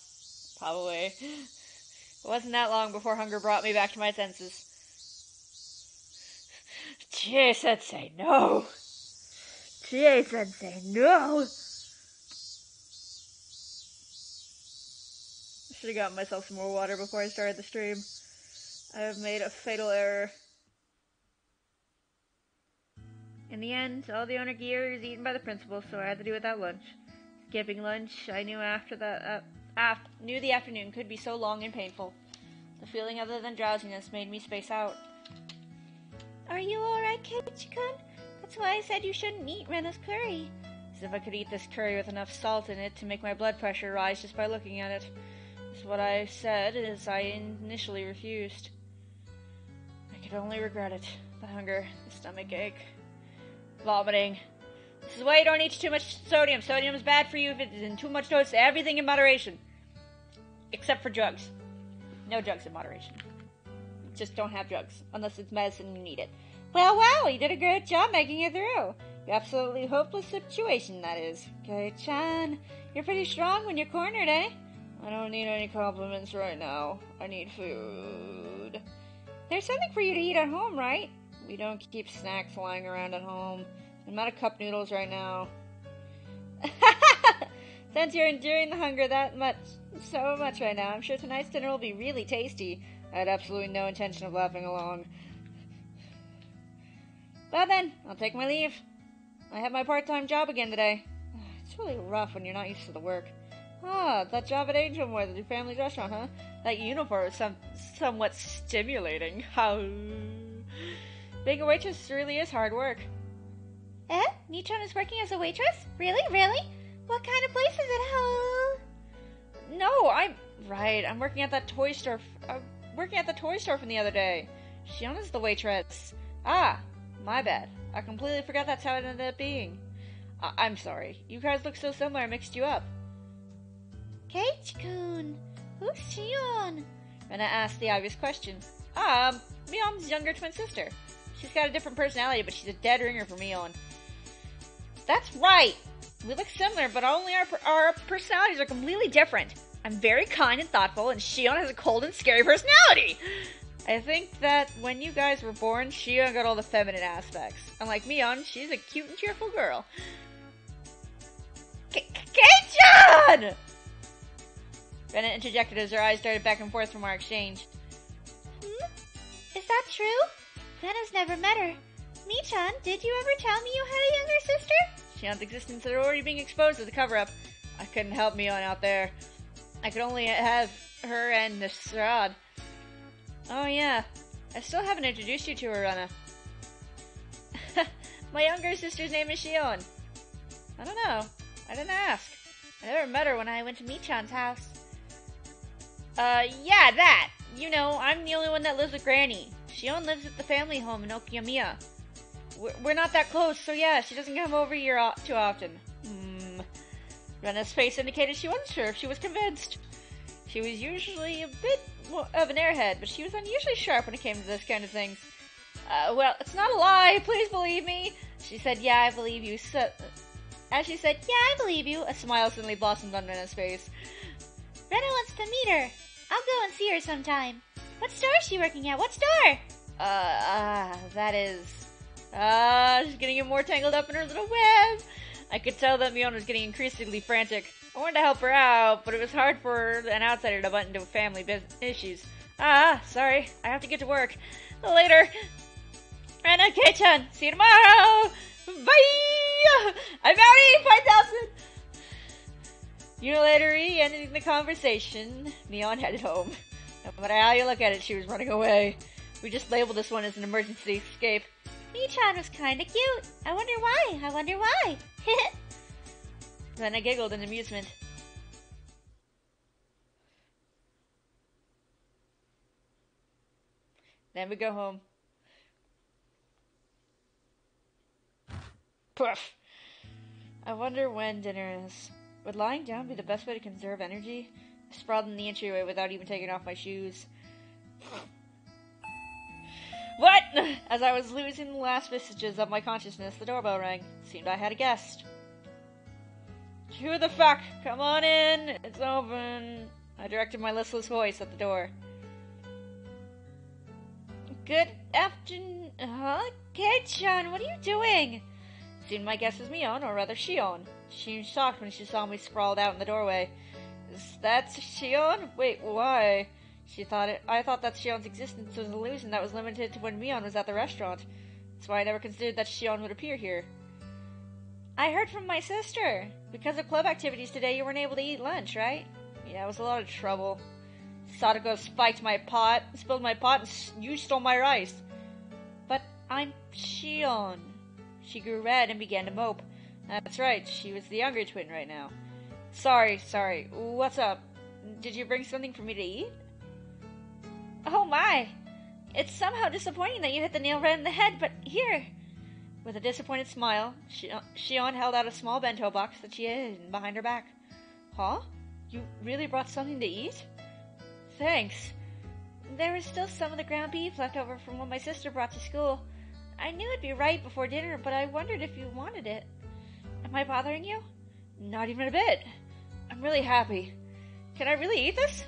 Probably. It wasn't that long before hunger brought me back to my senses. Chie-sensei, no! Chie-sensei, no! I should have gotten myself some more water before I started the stream. I have made a fatal error. In the end, all the owner gear is eaten by the principal, so I had to do without lunch. Skipping lunch, I knew knew the afternoon could be so long and painful. The feeling other than drowsiness made me space out. Are you alright, Keiichi-kun? That's why I said you shouldn't eat Rena's curry. As if I could eat this curry with enough salt in it to make my blood pressure rise just by looking at it. That's what I said, as I initially refused. I could only regret it. The hunger, the stomach ache, vomiting. This is why you don't eat too much sodium. Sodium is bad for you if it's in too much dose. Everything in moderation. Except for drugs. No drugs in moderation. Just don't have drugs. Unless it's medicine and you need it. Well, you did a great job making it through. Your absolutely hopeless situation, that is. Okay-chan, you're pretty strong when you're cornered, eh? I don't need any compliments right now. I need food. There's something for you to eat at home, right? We don't keep snacks lying around at home. I'm out of cup noodles right now. Since you're enduring the hunger so much right now, I'm sure tonight's dinner will be really tasty. I had absolutely no intention of laughing along. Well then, I'll take my leave. I have my part-time job again today. It's really rough when you're not used to the work. Ah, that job at Angel More, your family's restaurant, huh? That uniform is somewhat stimulating. How? Being a waitress really is hard work. Michan is working as a waitress? Really? What kind of place is it? Oh. No, I'm working at that toy store. Working at the toy store from the other day. Shiona's the waitress. Ah, my bad. I completely forgot that's how it ended up being. I'm sorry. You guys look so similar, I mixed you up. Keiichi-kun, who's Shion? Rena asked the obvious question. Mion's younger twin sister. She's got a different personality, but she's a dead ringer for Mion. That's right! We look similar, but only our personalities are completely different. I'm very kind and thoughtful, and Shion has a cold and scary personality! I think that when you guys were born, Shion got all the feminine aspects. Unlike Mion, she's a cute and cheerful girl. Kei-chan! Rena interjected as her eyes darted back and forth from our exchange. Is that true? Rena's never met her. Michan, did you ever tell me you had a younger sister? Shion's existence had already been exposed as a cover-up. I couldn't help Mion out there. I could only have her and Nasrad. Oh yeah, I still haven't introduced you to her, Rena. My younger sister's name is Shion. I don't know. I didn't ask. I never met her when I went to Michan's house. Yeah, that. You know, I'm the only one that lives with Granny. Shion lives at the family home in Okiyamiya. We're not that close, so yeah, she doesn't come over here too often. Rena's face indicated she wasn't sure if she was convinced. She was usually a bit of an airhead, but she was unusually sharp when it came to this kind of things. Well, it's not a lie, please believe me. She said, yeah, I believe you. As she said, yeah, I believe you, a smile suddenly blossomed on Rena's face. Rena wants to meet her. I'll go and see her sometime. What store is she working at? What store? That is... she's getting more tangled up in her little web. I could tell that Mion was getting increasingly frantic. I wanted to help her out, but it was hard for an outsider to butt into family issues. Sorry. I have to get to work. Later. Rena, Kei-chan, see you tomorrow! Bye! I'm outie! 5,000! Unilaterally ending the conversation, Mion headed home. No matter how you look at it, she was running away. We just labeled this one as an emergency escape. Michan was kinda cute. I wonder why. Then I giggled in amusement. Then we go home. Poof. I wonder when dinner is. Would lying down be the best way to conserve energy? I sprawled in the entryway without even taking off my shoes. What? As I was losing the last vestiges of my consciousness, the doorbell rang. Seemed I had a guest. Who the fuck? Come on in. It's open. I directed my listless voice at the door. Good afternoon. Kate-chan, what are you doing? Soon my guess was Mion, or rather Shion. She was shocked when she saw me sprawled out in the doorway. Is that Shion? Wait, why? I thought that Shion's existence was an illusion that was limited to when Mion was at the restaurant. That's why I never considered that Shion would appear here. I heard from my sister. Because of club activities today, you weren't able to eat lunch, right? Yeah, it was a lot of trouble. Sadako spilled my pot, and you stole my rice. But I'm Shion. She grew red and began to mope. That's right, she was the younger twin right now. Sorry. What's up? Did you bring something for me to eat? Oh my! It's somehow disappointing that you hit the nail right in the head, but here! With a disappointed smile, Shion held out a small bento box that she had hidden behind her back. Huh? You really brought something to eat? Thanks. There was still some of the ground beef left over from what my sister brought to school. I knew it'd be right before dinner, but I wondered if you wanted it. Am I bothering you? Not even a bit. I'm really happy. Can I really eat this?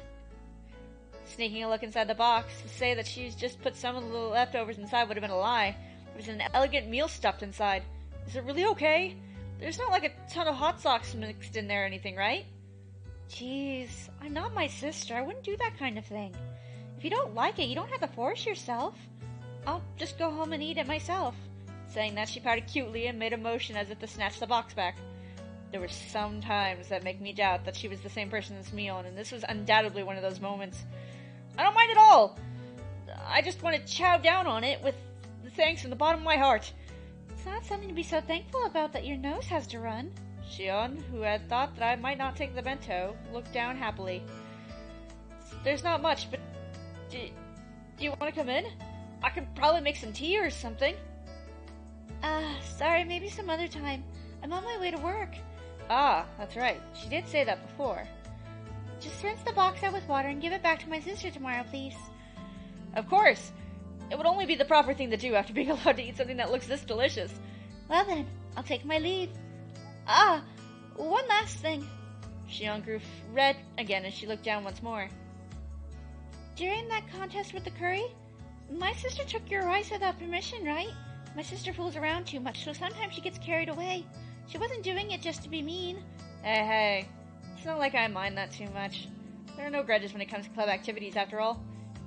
Sneaking a look inside the box, to say that she's just put some of the leftovers inside would have been a lie. There was an elegant meal stuffed inside. Is it really okay? There's not like a ton of hot sauce mixed in there or anything, right? Jeez, I'm not my sister. I wouldn't do that kind of thing. If you don't like it, you don't have to force yourself. I'll just go home and eat it myself. Saying that, she pouted cutely and made a motion as if to snatch the box back. There were some times that make me doubt that she was the same person as Mion, and this was undoubtedly one of those moments. I don't mind at all. I just want to chow down on it with the thanks from the bottom of my heart. It's not something to be so thankful about that your nose has to run. Shion, who had thought that I might not take the bento, looked down happily. There's not much, but do you want to come in? I could probably make some tea or something. Sorry, maybe some other time. I'm on my way to work. Ah, that's right. She did say that before. Just rinse the box out with water and give it back to my sister tomorrow, please. Of course. It would only be the proper thing to do after being allowed to eat something that looks this delicious. Well then, I'll take my leave. One last thing. Shion grew red again as she looked down once more. During that contest with the curry, my sister took your rice without permission, right? My sister fools around too much, so sometimes she gets carried away. She wasn't doing it just to be mean. Hey. It's not like I mind that too much. There are no grudges when it comes to club activities, after all.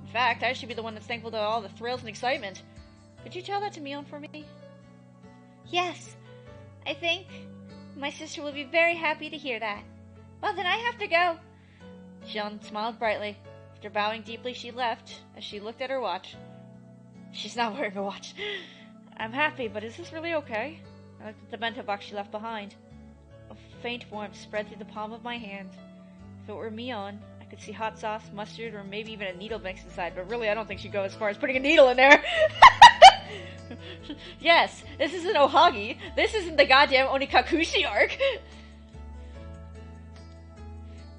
In fact, I should be the one that's thankful to all the thrills and excitement. Could you tell that to Mion for me? Yes. I think my sister will be very happy to hear that. Well, then I have to go. Shion smiled brightly. After bowing deeply, she left, as she looked at her watch. She's not wearing a watch. I'm happy, but is this really okay? I looked at the bento box she left behind. A faint warmth spread through the palm of my hand. If it were Mion, I could see hot sauce, mustard, or maybe even a needle mix inside, but really I don't think she'd go as far as putting a needle in there. Yes, this isn't Ohagi. This isn't the goddamn Onikakushi arc.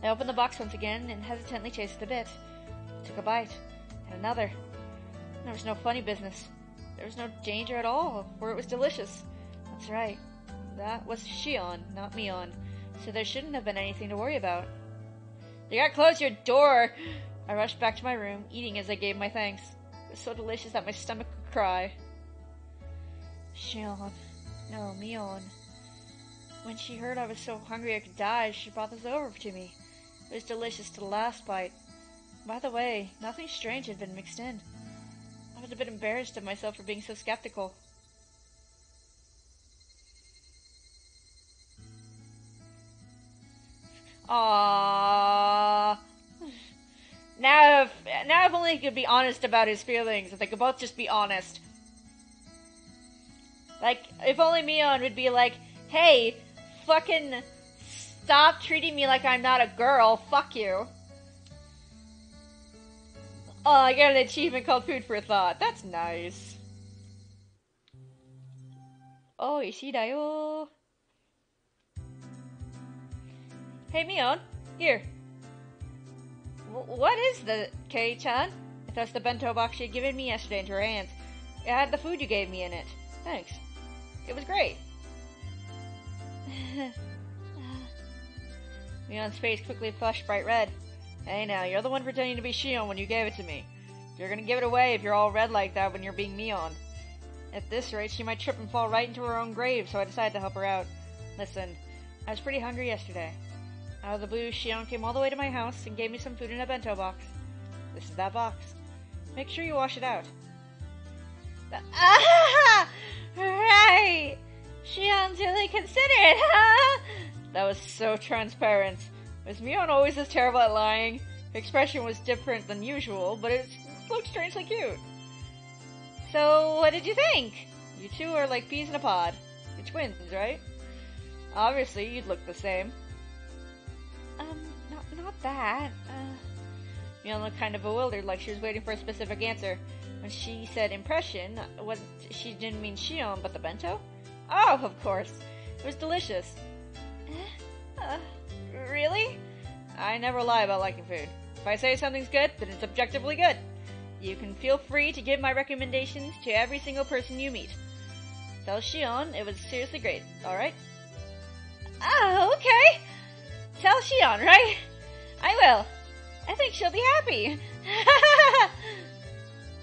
I opened the box once again and hesitantly chased a bit. Took a bite. And another. There was no funny business. There was no danger at all, for it was delicious. That's right. That was Shion, not Mion. So there shouldn't have been anything to worry about. You gotta close your door! I rushed back to my room, eating as I gave my thanks. It was so delicious that my stomach could cry. Shion. No, Mion. When she heard I was so hungry I could die, she brought this over to me. It was delicious to the last bite. By the way, nothing strange had been mixed in. I was a bit embarrassed of myself for being so skeptical. Aww. Now if only he could be honest about his feelings, if they could both just be honest. Like, if only Mion would be like, hey, fucking stop treating me like I'm not a girl, fuck you. Oh, I got an achievement called Food for Thought. That's nice. Oh, ishii da yo. Hey, Mion, here. What is the Kei-chan? I thrust the bento box she had given me yesterday into her hands. It had the food you gave me in it. Thanks. It was great. Mion's face quickly flushed bright red. Hey now, you're the one pretending to be Shion when you gave it to me. You're gonna give it away if you're all red like that when you're being Mion. At this rate, she might trip and fall right into her own grave, so I decided to help her out. Listen, I was pretty hungry yesterday. Out of the blue, Shion came all the way to my house and gave me some food in a bento box. This is that box. Make sure you wash it out. Ah! Right! Shion's really considerate, huh? That was so transparent. Was Mion always this terrible at lying? Her expression was different than usual, but it looked strangely cute. So, what did you think? You two are like peas in a pod. You're twins, right? Obviously, you'd look the same. Not that. Mion looked kind of bewildered, like she was waiting for a specific answer. When she said impression, she didn't mean Shion, but the bento? Oh, of course. It was delicious. Really? I never lie about liking food. If I say something's good, then it's objectively good. You can feel free to give my recommendations to every single person you meet. Tell Shion it was seriously great, alright? Oh, okay. Tell Shion, right? I will. I think she'll be happy.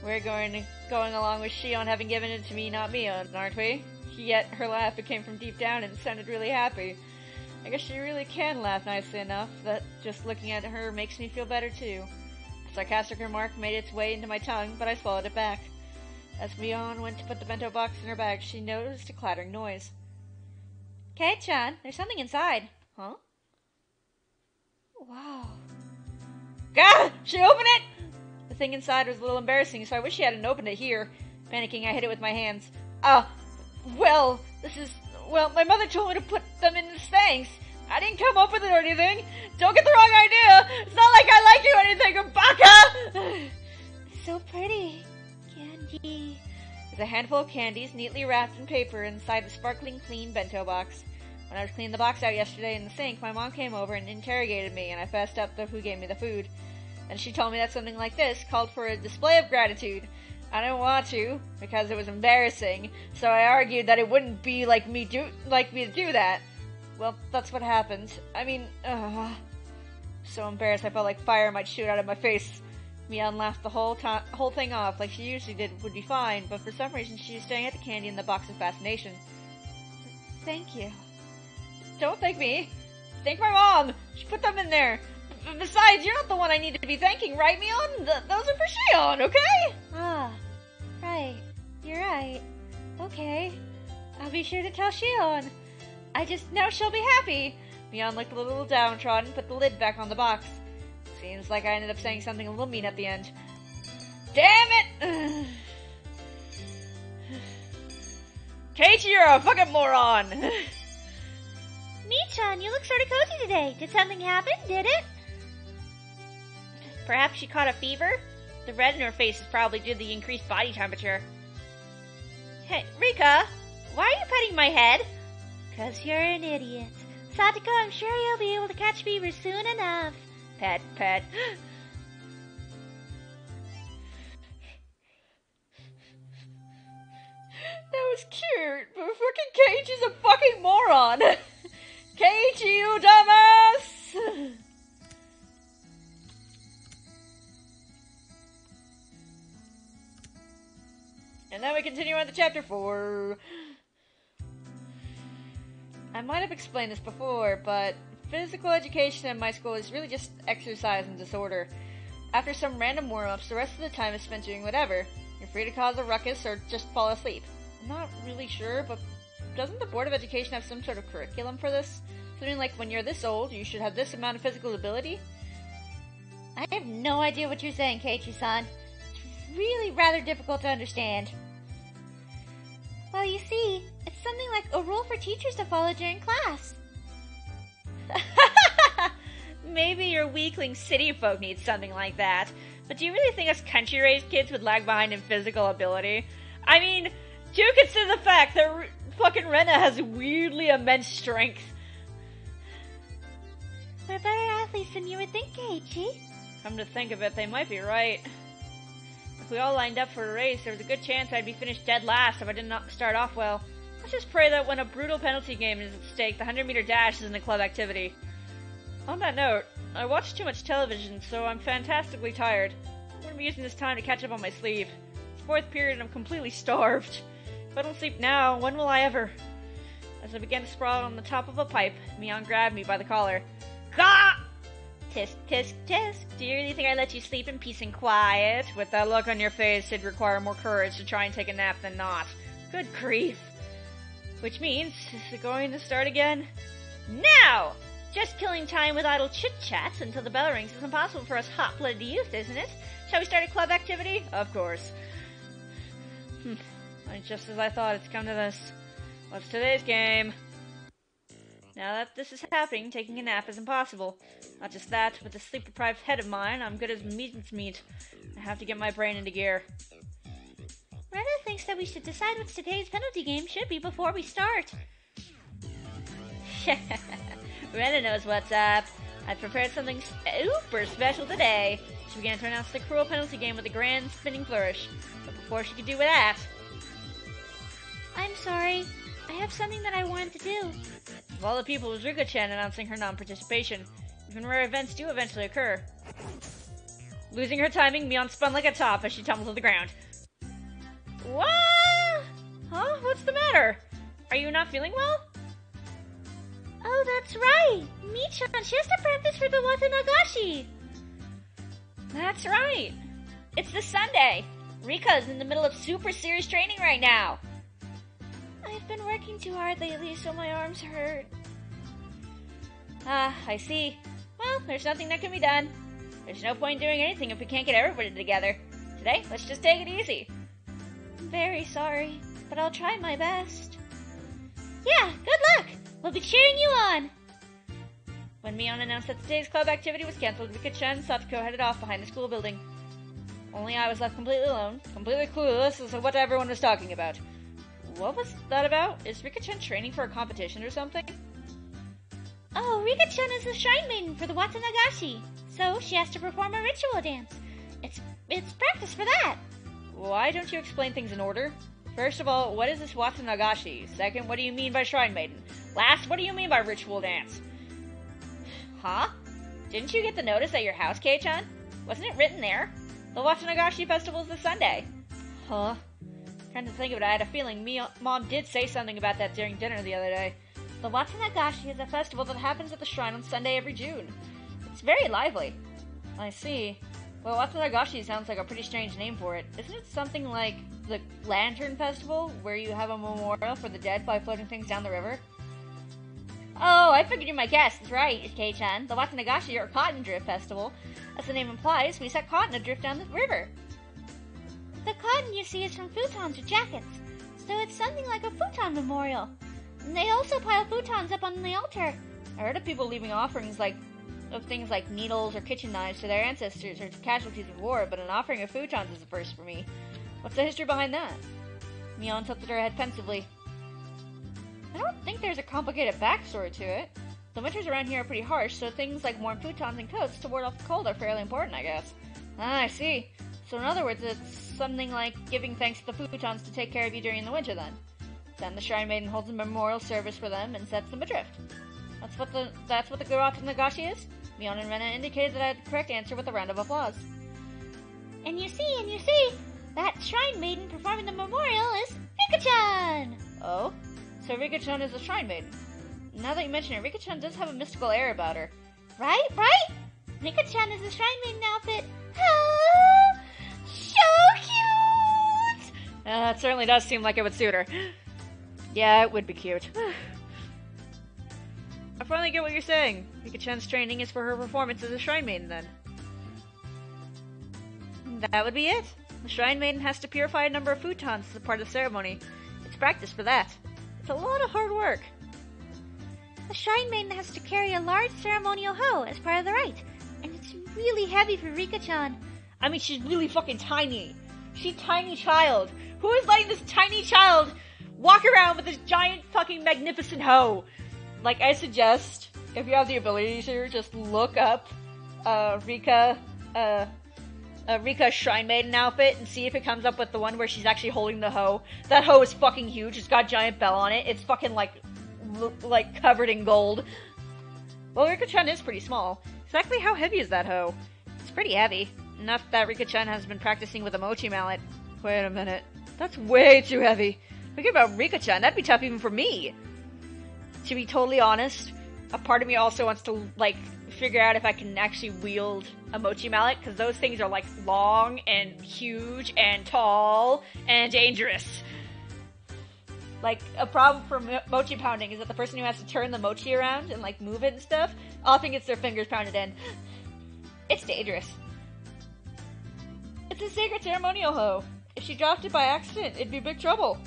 We're going along with Shion having given it to me, not Mion, aren't we? Yet her laugh came from deep down and sounded really happy. I guess she really can laugh nicely enough that just looking at her makes me feel better too. A sarcastic remark made its way into my tongue, but I swallowed it back. As Mion went to put the bento box in her bag, she noticed a clattering noise. Kei-chan, there's something inside. Huh? Wow. Gah! She opened it! The thing inside was a little embarrassing, so I wish she hadn't opened it here. Panicking, I hid it with my hands. Well, my mother told me to put them in this thanks. I didn't come up with it or anything. Don't get the wrong idea. It's not like I like you or anything, baka! So pretty. Candy. There's a handful of candies neatly wrapped in paper inside the sparkling clean bento box. When I was cleaning the box out yesterday in the sink, my mom came over and interrogated me, and I fessed up to who gave me the food. And she told me that something like this called for a display of gratitude. I didn't want to, because it was embarrassing, so I argued that it wouldn't be like me to do that. Well, that's what happened. I mean, so embarrassed I felt like fire might shoot out of my face. Mion laughed the whole thing off, like she usually did would be fine, but for some reason she was staring at the candy in the box of fascination. Thank you. Don't thank me. Thank my mom. She put them in there. Besides, you're not the one I need to be thanking, right, Mion? Those are for Shion, okay? Ah, right. You're right. Okay. I'll be sure to tell Shion. I just know she'll be happy. Mion looked a little downtrodden and put the lid back on the box. Seems like I ended up saying something a little mean at the end. Damn it! Keiichi, you're a fucking moron! Mii-chan, you look sort of cozy today. Did something happen? Did it? Perhaps she caught a fever? The red in her face is probably due to the increased body temperature. Hey, Rika, why are you petting my head? 'Cause you're an idiot. Satoko, I'm sure you'll be able to catch fever soon enough. Pet, pet. That was cute, but fucking Keiichi's a fucking moron! Keiichi, you dumbass! And then we continue on to chapter 4. I might have explained this before, but physical education in my school is really just exercise and disorder. After some random warm-ups, the rest of the time is spent doing whatever. You're free to cause a ruckus or just fall asleep. I'm not really sure, but doesn't the Board of Education have some sort of curriculum for this? Something like when you're this old, you should have this amount of physical ability? I have no idea what you're saying, Keiichi-san. It's really rather difficult to understand. Well, you see, it's something like a rule for teachers to follow during class. Maybe your weakling city folk need something like that. But do you really think us country-raised kids would lag behind in physical ability? I mean, do consider the fact that fucking Rena has weirdly immense strength. We're better athletes than you would think, Keiichi. Come to think of it, they might be right. If we all lined up for a race, there was a good chance I'd be finished dead last if I didn't start off well. Let's just pray that when a brutal penalty game is at stake, the 100-meter dash isn't a club activity. On that note, I watched too much television, so I'm fantastically tired. I'm going to be using this time to catch up on my sleep. It's 4th period and I'm completely starved. If I don't sleep now, when will I ever? As I began to sprawl on the top of a pipe, Mion grabbed me by the collar. Gah! Tisk, tisk, tisk. Do you really think I let you sleep in peace and quiet? With that look on your face, it'd require more courage to try and take a nap than not. Good grief. Which means, is it going to start again? Now! Just killing time with idle chit-chats until the bell rings is impossible for us hot-blooded youth, isn't it? Shall we start a club activity? Of course. Just as I thought, it's come to this. What's today's game? Now that this is happening, taking a nap is impossible. Not just that, with the sleep-deprived head of mine, I'm good as meat. I have to get my brain into gear. Rena thinks that we should decide what today's penalty game should be before we start. Rena knows what's up. I've prepared something super special today. She began to announce the cruel penalty game with a grand spinning flourish. But before she could do with that... I'm sorry. I have something that I wanted to do. Of all the people, it was Rika-chan announcing her non-participation. Even rare events do eventually occur. Losing her timing, Mion spun like a top as she tumbled to the ground. What? Huh? What's the matter? Are you not feeling well? Oh, that's right! Mii-chan, she has to practice for the Watanagashi! That's right! It's the Sunday! Rika's in the middle of super serious training right now! I've been working too hard lately, so my arms hurt. Ah, I see. Well, there's nothing that can be done. There's no point in doing anything if we can't get everybody together. Today, let's just take it easy. I'm very sorry, but I'll try my best. Yeah, good luck! We'll be cheering you on! When Mion announced that today's club activity was cancelled, Rika-chan and Satoko headed off behind the school building. Only I was left completely alone, completely clueless as to what everyone was talking about. What was that about? Is Rika-chan training for a competition or something? Oh, Rika-chan is the shrine maiden for the Watanagashi, so she has to perform a ritual dance. It's practice for that. Why don't you explain things in order? First of all, what is this Watanagashi? Second, what do you mean by shrine maiden? Last, what do you mean by ritual dance? Huh? Didn't you get the notice at your house, Kei-chan? Wasn't it written there? The Watanagashi festival is this Sunday. Huh? Trying to think of it, I had a feeling Mom did say something about that during dinner the other day. The Watanagashi is a festival that happens at the shrine on Sunday every June. It's very lively. I see. Well, Watanagashi sounds like a pretty strange name for it. Isn't it something like the Lantern Festival, where you have a memorial for the dead by floating things down the river? Oh, I figured you might guess. That's right, Kei-chan. The Watanagashi, or Cotton Drift Festival. As the name implies, we set cotton adrift down the river. The cotton you see is from futons or jackets, so it's something like a futon memorial. And they also pile futons up on the altar. I heard of people leaving offerings of things like needles or kitchen knives to their ancestors or to casualties of war, but an offering of futons is a first for me. What's the history behind that? Mion tilted her head pensively. I don't think there's a complicated backstory to it. The winters around here are pretty harsh, so things like warm futons and coats to ward off the cold are fairly important, I guess. Ah, I see. So in other words, it's something like giving thanks to the futons to take care of you during the winter, then. Then the Shrine Maiden holds a memorial service for them and sets them adrift. That's what the Watanagashi is? Mion and Rena indicated that I had the correct answer with a round of applause. And you see, that Shrine Maiden performing the memorial is Rika-chan! Oh? So Rika-chan is a Shrine Maiden. Now that you mention it, Rika-chan does have a mystical air about her. Right? Rika-chan is the Shrine Maiden outfit. Oh, so cute! That certainly does seem like it would suit her. Yeah, it would be cute. I finally get what you're saying. Rika-chan's training is for her performance as a Shrine Maiden, then. That would be it. The Shrine Maiden has to purify a number of futons as a part of the ceremony. It's practice for that. It's a lot of hard work. The Shrine Maiden has to carry a large ceremonial hoe as part of the rite, and it's really heavy for Rika-chan. I mean, she's really fucking tiny. She's a tiny child. Who is letting this tiny child walk around with this giant fucking magnificent hoe? Like, I suggest if you have the ability to, just look up Rika's Shrine Maiden outfit and see if it comes up with the one where she's actually holding the hoe. That hoe is fucking huge. It's got a giant bell on it. It's fucking like covered in gold. Well, Rika-chan is pretty small. Exactly how heavy is that hoe? It's pretty heavy. Enough that Rika-chan has been practicing with a mochi mallet. Wait a minute. That's way too heavy. Thinking about Rika-chan, that'd be tough even for me. To be totally honest, a part of me also wants to, like, figure out if I can actually wield a mochi mallet, because those things are, like, long and huge and tall and dangerous. Like, a problem for mochi pounding is that the person who has to turn the mochi around and, like, move it and stuff often gets their fingers pounded in. It's dangerous. It's a sacred ceremonial hoe. If she dropped it by accident, it'd be big trouble.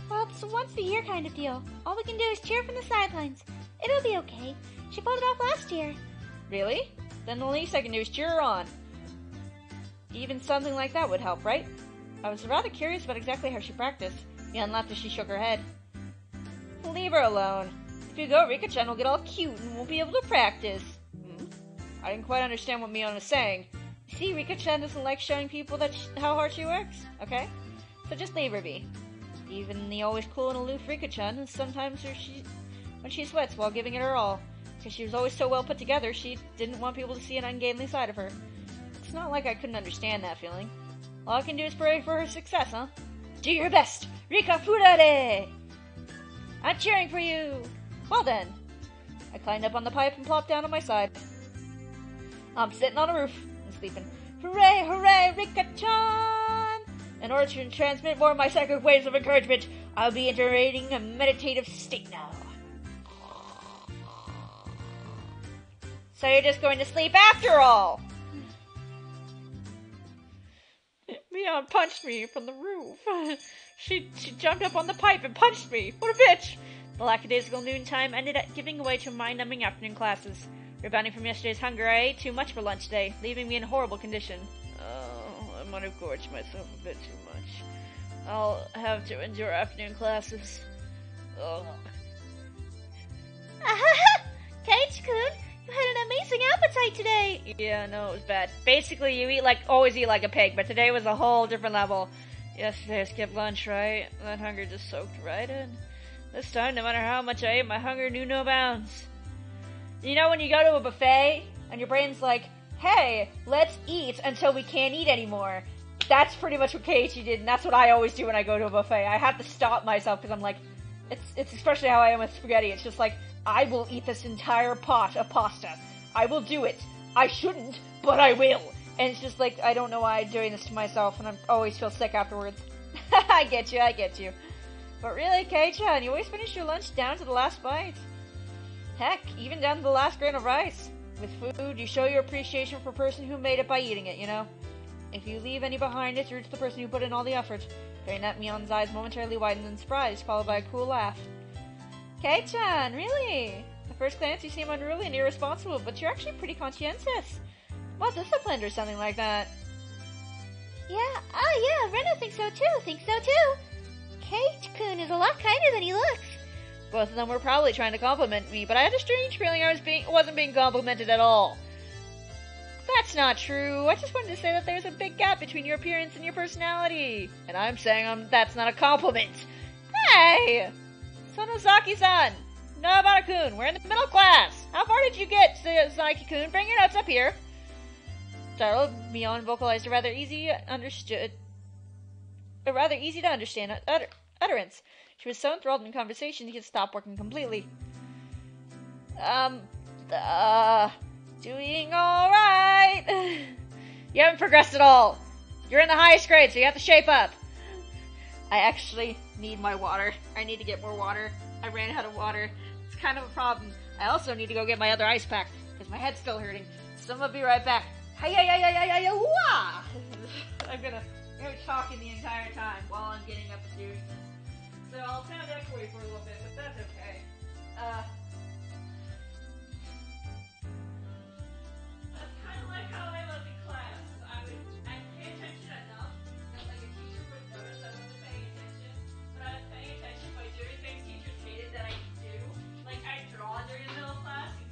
Well, it's a once-a-year kind of deal. All we can do is cheer from the sidelines. It'll be okay. She pulled it off last year. Really? Then the least I can do is cheer her on. Even something like that would help, right? I was rather curious about exactly how she practiced. Mion laughed as she shook her head. Leave her alone. If you go, Rika-chan will get all cute and won't be able to practice. I didn't quite understand what Mion was saying. You see, Rika-chan doesn't like showing people how hard she works, okay? So just leave her be. Even the always cool and aloof Rika-chan is sometimes when she sweats while giving it her all. Because she was always so well put together, she didn't want people to see an ungainly side of her. It's not like I couldn't understand that feeling. All I can do is pray for her success, huh? Do your best, Rika Furare! I'm cheering for you! Well then. I climbed up on the pipe and plopped down on my side. I'm sitting on a roof and sleeping. Hooray, hooray, Rika-chan! In order to transmit more of my psychic waves of encouragement, I'll be entering a meditative state now. So you're just going to sleep after all? Mion punched me from the roof. She jumped up on the pipe and punched me. What a bitch! The lackadaisical noontime ended up giving way to mind-numbing afternoon classes. Rebounding from yesterday's hunger, I ate too much for lunch today, leaving me in horrible condition. Oh, I might have gorged myself a bit too much. I'll have to endure afternoon classes. Oh. Keiichi-kun, you had an amazing appetite today! Yeah, no, it was bad. Basically, you always eat like a pig, but today was a whole different level. Yesterday I skipped lunch, right? That hunger just soaked right in. This time, no matter how much I ate, my hunger knew no bounds. You know when you go to a buffet, and your brain's like, hey, let's eat until we can't eat anymore. That's pretty much what Keiichi did, and that's what I always do when I go to a buffet. I have to stop myself, because I'm like, it's especially how I am with spaghetti. It's just like, I will eat this entire pot of pasta. I will do it. I shouldn't, but I will. And it's just like, I don't know why I'm doing this to myself, and I always feel sick afterwards. I get you. But really, Kei-chan, you always finish your lunch down to the last bite. Heck, even down to the last grain of rice. With food, you show your appreciation for a person who made it by eating it, you know? If you leave any behind, it's rude to the person who put in all the effort. Hearing that, Mion's eyes momentarily widened in surprise, followed by a cool laugh. Kei-chan, really? At first glance, you seem unruly and irresponsible, but you're actually pretty conscientious. Well disciplined or something like that. Yeah, Rena thinks so too. Keiichi-kun is a lot kinder than he looks. Both of them were probably trying to compliment me, but I had a strange feeling I wasn't being complimented at all. That's not true. I just wanted to say that there's a big gap between your appearance and your personality. And I'm saying that's not a compliment. Hey! Sonozaki-san! Nobara-kun, we're in the middle class! How far did you get, Sonozaki-kun? Bring your notes up here. Startled, Mion vocalized a rather easy to understand utterance. She was so enthralled in conversation he had stopped working completely. Doing alright. You haven't progressed at all. You're in the highest grade, so you have to shape up. I actually need my water. I need to get more water. I ran out of water. It's kind of a problem. I also need to go get my other ice pack, because my head's still hurting. So I'm gonna be right back. Hi-ya-ya-ya-ya-ya-wah! I'm gonna be talking the entire time while I'm getting up and doing this. So I'll sound echoey for a little bit, but that's okay. That's kind of like how I was in class. I'd pay attention enough that like a teacher would notice I wasn't paying attention, but I was paying attention by doing things teachers hated that I could do. Like I'd draw during the middle class and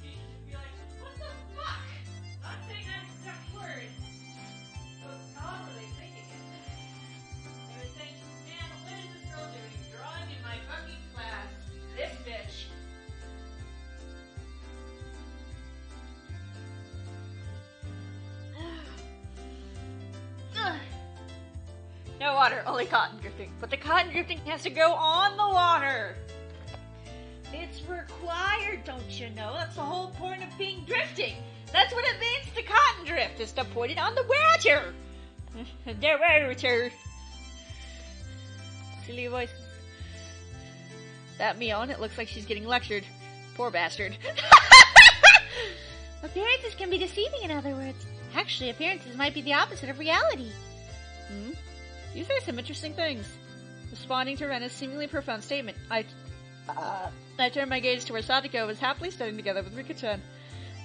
No water, only cotton drifting. But the cotton drifting has to go on the water. It's required, don't you know? That's the whole point of being drifting. That's what it means to cotton drift, is to put it on the water. The water. Silly voice. That Mion, it looks like she's getting lectured. Poor bastard. Appearances can be deceiving, in other words. Actually, appearances might be the opposite of reality. You say some interesting things. Responding to Rena's seemingly profound statement, I turned my gaze to where Satoko was happily studying together with Rika-chan.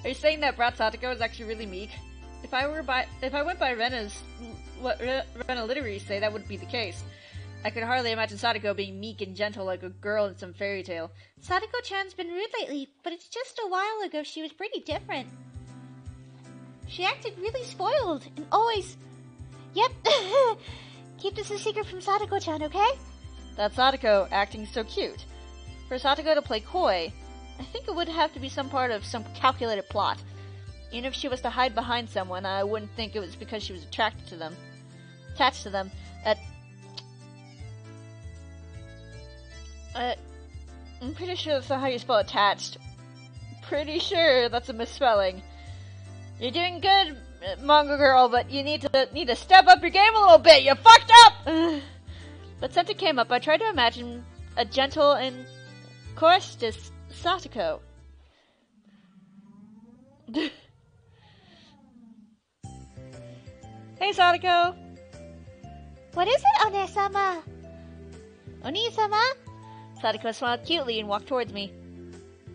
Are you saying that brat Satoko is actually really meek? If I went by what Rena literally say, that would be the case. I could hardly imagine Satoko being meek and gentle like a girl in some fairy tale. Sadako-chan's been rude lately, but it's just a while ago she was pretty different. She acted really spoiled, and always... Yep. Keep this a secret from Sadako-chan, okay? That's Satoko, acting so cute. For Satoko to play coy, I think it would have to be some part of some calculated plot. Even if she was to hide behind someone, I wouldn't think it was because she was attached to them. I'm pretty sure that's not how you spell attached. Pretty sure that's a misspelling. You're doing good, manga girl, but you need to step up your game a little bit. You fucked up. But since it came up, I tried to imagine a gentle and choristous Satoko. Hey, Satoko. What is it, One-sama? Oni-sama? Satoko smiled cutely and walked towards me.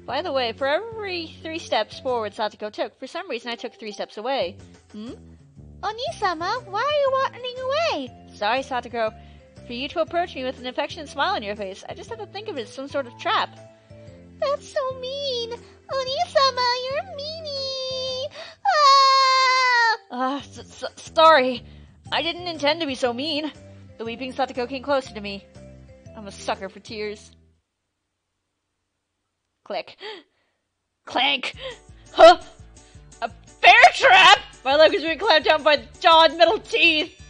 By the way, for every 3 steps forward Satoko took, for some reason I took 3 steps away. Oni-sama, why are you walking away? Sorry, Satoko. For you to approach me with an affectionate smile on your face, I just had to think of it as some sort of trap. That's so mean. Oni-sama, you're a meanie. Sorry. I didn't intend to be so mean. The weeping Satoko came closer to me. I'm a sucker for tears. Click. Clank. Huh? A bear trap? My leg was being clamped down by jawed metal teeth.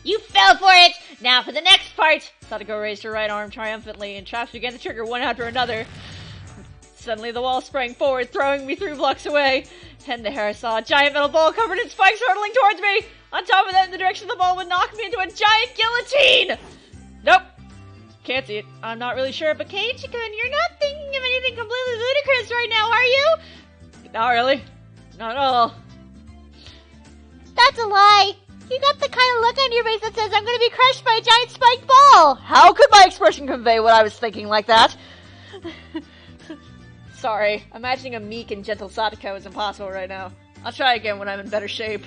You fell for it! Now for the next part! Satoko raised her right arm triumphantly, and traps began to trigger one after another. Suddenly the wall sprang forward, throwing me 3 blocks away. And there I saw a giant metal ball covered in spikes hurtling towards me! On top of that, in the direction of the ball would knock me into a giant guillotine! Nope. Can't see it. I'm not really sure, but Keiichi-kun, you're not thinking of anything completely ludicrous right now, are you? Not really. Not at all. That's a lie. You got the kind of look on your face that says I'm going to be crushed by a giant spiked ball. How could my expression convey what I was thinking like that? Sorry, imagining a meek and gentle Satoko is impossible right now. I'll try again when I'm in better shape.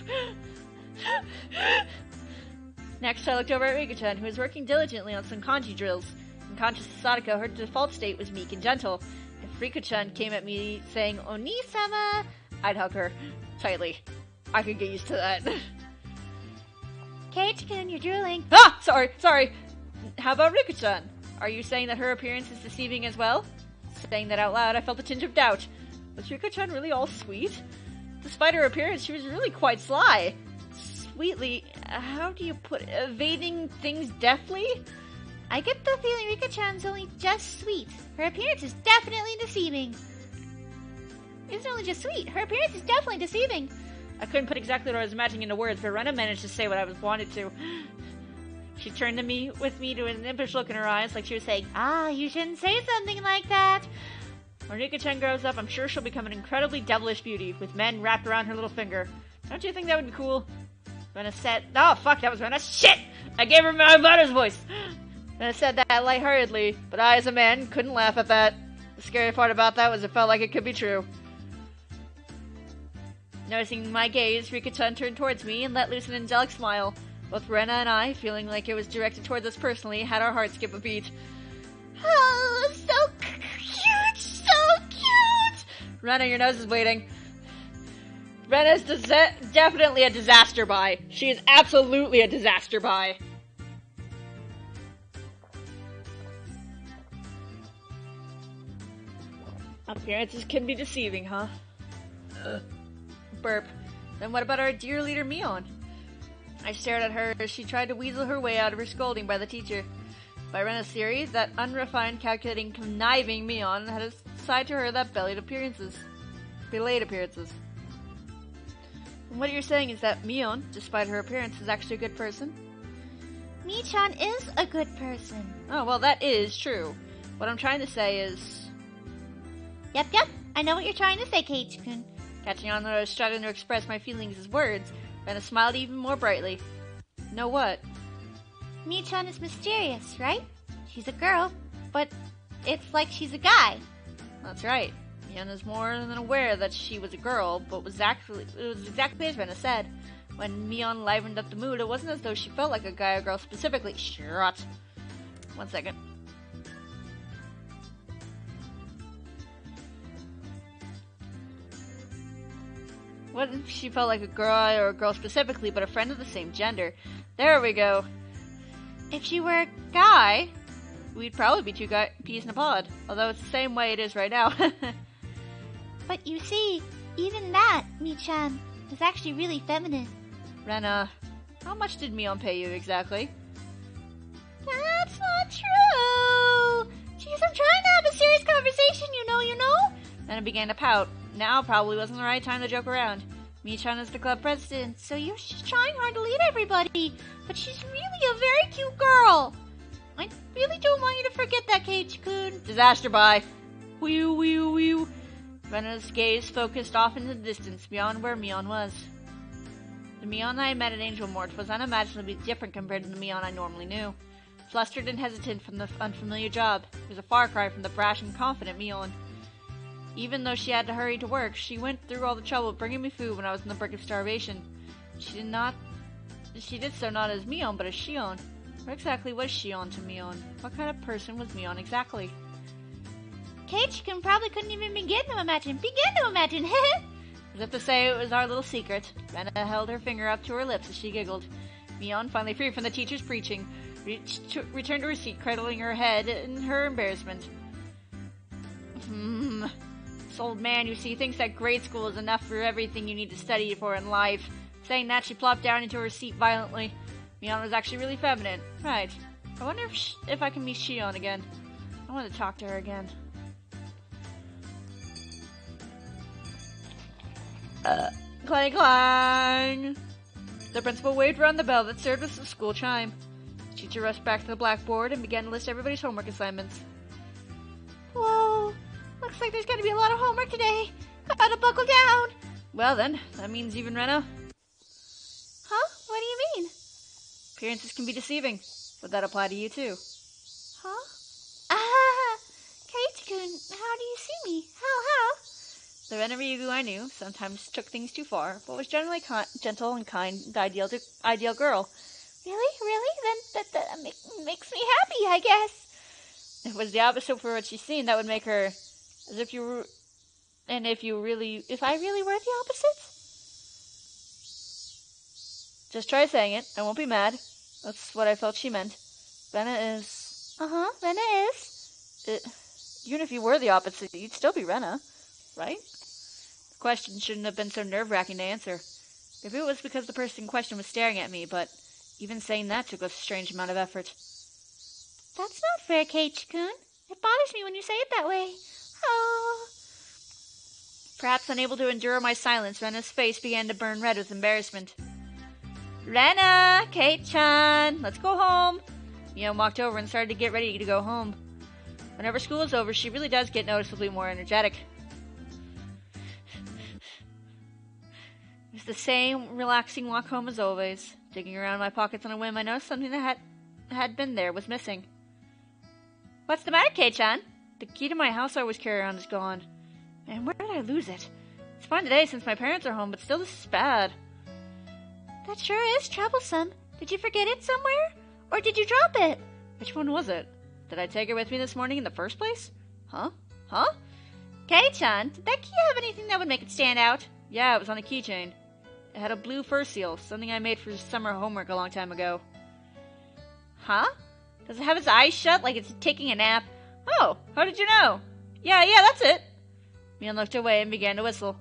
Next, I looked over at Rika-chan, who was working diligently on some kanji drills. Unconscious Satoko, her default state was meek and gentle. If Rika-chan came at me saying, Oni-sama, I'd hug her tightly. I could get used to that. Keiichi-kun, you're drooling. Ah! Sorry. How about Rika-chan? Are you saying that her appearance is deceiving as well? Saying that out loud, I felt a tinge of doubt. Was Rika-chan really all sweet? Despite her appearance, she was really quite sly. Sweetly, how do you put it? Evading things deftly? I get the feeling Rika-chan's only just sweet. Her appearance is definitely deceiving. It's not only just sweet, her appearance is definitely deceiving. I couldn't put exactly what I was imagining into words, but Rena managed to say what I wanted to. She turned to me to an impish look in her eyes, like she was saying, you shouldn't say something like that. When Rika-chan grows up, I'm sure she'll become an incredibly devilish beauty, with men wrapped around her little finger. Don't you think that would be cool? Rena said, oh fuck, that was Rena. Shit! I gave her my mother's voice! Rena said that lightheartedly, but I, as a man, couldn't laugh at that. The scary part about that was it felt like it could be true. Noticing my gaze, Rika-chan turned towards me and let loose an angelic smile. Both Rena and I, feeling like it was directed towards us personally, had our hearts skip a beat. Oh, so cute! So cute! Rena, your nose is bleeding. Rena's definitely a disaster buy. She is absolutely a disaster buy. Appearances can be deceiving, huh? Burp. Then what about our dear leader Mion? I stared at her as she tried to weasel her way out of her scolding by the teacher. By Rena's theory, that unrefined, calculating, conniving Mion had a side to her that belied appearances. And what you're saying is that Mion, despite her appearance, is actually a good person? Mi-chan is a good person. Oh, well, that is true. What I'm trying to say is... Yep, I know what you're trying to say, Keiichi-kun. Catching on that I was struggling to express my feelings as words, Rena smiled even more brightly. Know what? Mi-chan is mysterious, right? She's a girl, but it's like she's a guy. That's right. Mion is more than aware that she was a girl, but it was exactly as Rena said. When Mion livened up the mood, it wasn't as though she felt like a guy or girl specifically. Shut. 1 second. What if she felt like a guy or a girl specifically, but a friend of the same gender? There we go. If she were a guy, we'd probably be two peas in a pod. Although it's the same way it is right now. But you see, even that, Mi-chan, is actually really feminine. Rena, how much did Mion pay you exactly? That's not true! Jeez, I'm trying to have a serious conversation, you know? Rena began to pout. Now probably wasn't the right time to joke around. Mi-chan is the club president, so you're just trying hard to lead everybody. But she's really a very cute girl. I really don't want you to forget that, Keiichi-kun. Disaster by. Whew. Rena's gaze focused off into the distance beyond where Mion was. The Mion I had met at Angel Mort was unimaginably different compared to the Mion I normally knew. Flustered and hesitant from the unfamiliar job, it was a far cry from the brash and confident Mion. Even though she had to hurry to work, she went through all the trouble of bringing me food when I was on the brink of starvation. She did so not as Mion, but as Shion. What exactly was Shion to Mion? What kind of person was Mion exactly? Keiichi-kun probably couldn't even begin to imagine. As if to say it was our little secret, Rena held her finger up to her lips as she giggled. Mion, finally free from the teacher's preaching, returned to her seat, cradling her head in her embarrassment. This old man, you see, thinks that grade school is enough for everything you need to study for in life. Saying that, she plopped down into her seat violently. Mion was actually really feminine. Right. I wonder if I can meet Shion again. I want to talk to her again. Clang clang! The principal waved around the bell that served as the school chime. The teacher rushed back to the blackboard and began to list everybody's homework assignments. Whoa! Looks like there's gonna be a lot of homework today. Gotta buckle down! Well then, that means even Rena. Huh? What do you mean? Appearances can be deceiving. Would that apply to you too? Huh? Keiichi-kun, how do you see me? How? The Rena Ryugu I knew sometimes took things too far, but was generally gentle and kind and ideal girl. Really? Then that makes me happy, I guess. If it was the opposite for what she's seen, that would make her as if you were... And if I really were the opposite? Just try saying it. I won't be mad. That's what I felt she meant. Rena is... Rena is? Even if you were the opposite, you'd still be Rena, right? The question shouldn't have been so nerve-wracking to answer. Maybe it was because the person in question was staring at me, but even saying that took a strange amount of effort. That's not fair, Keiichi-kun. It bothers me when you say it that way. Oh. Perhaps unable to endure my silence, Rena's face began to burn red with embarrassment. Rena! Kate-chan! Let's go home! Mion walked over and started to get ready to go home. Whenever school is over, she really does get noticeably more energetic. It was the same relaxing walk home as always. Digging around in my pockets on a whim, I noticed something that had been there was missing. What's the matter, Kei-chan? The key to my house I always carry around is gone. Man, where did I lose it? It's fine today since my parents are home, but still this is bad. That sure is troublesome. Did you forget it somewhere? Or did you drop it? Which one was it? Did I take her with me this morning in the first place? Huh? Kei-chan, did that key have anything that would make it stand out? Yeah, it was on a keychain. It had a blue fur seal, something I made for summer homework a long time ago. Huh? Does it have its eyes shut like it's taking a nap? Oh, how did you know? Yeah, that's it. Mion looked away and began to whistle.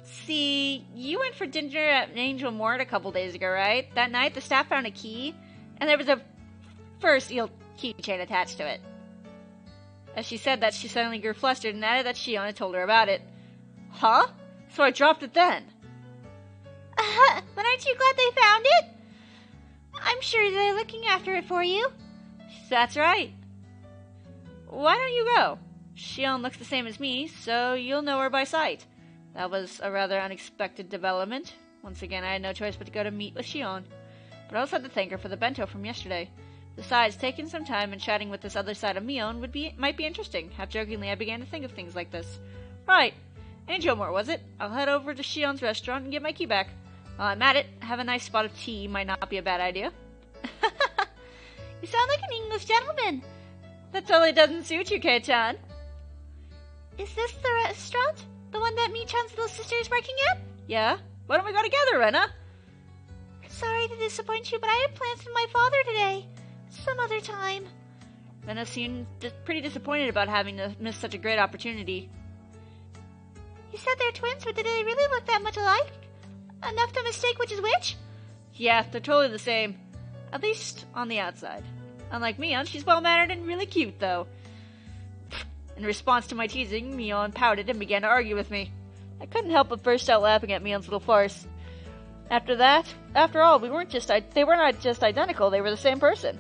See, you went for dinner at Angel Mort a couple days ago, right? That night, the staff found a key, and there was a first eel keychain attached to it. As she said that, she suddenly grew flustered and added that Shion had told her about it. Huh? So I dropped it then. But aren't you glad they found it? I'm sure they're looking after it for you. That's right. Why don't you go? Shion looks the same as me, so you'll know her by sight. That was a rather unexpected development. Once again, I had no choice but to go to meet with Shion. But I also had to thank her for the bento from yesterday. Besides, taking some time and chatting with this other side of Mion might be interesting. Half-jokingly, I began to think of things like this. Right. Angel Mort, was it? I'll head over to Shion's restaurant and get my key back. While I'm at it, have a nice spot of tea might not be a bad idea. You sound like an English gentleman. That totally doesn't suit you, Kei-chan. Is this the restaurant? The one that Mi-chan's little sister is working at? Yeah? Why don't we go together, Rena? Sorry to disappoint you, but I have plans with my father today. Some other time. Rena seemed pretty disappointed about having to miss such a great opportunity. You said they're twins, but do they really look that much alike? Enough to mistake which is which? Yeah, they're totally the same. At least on the outside. Unlike Mion, she's well-mannered and really cute, though. In response to my teasing, Mion pouted and began to argue with me. I couldn't help but burst out laughing at Mion's little farce. After all, they weren't just identical, they were the same person.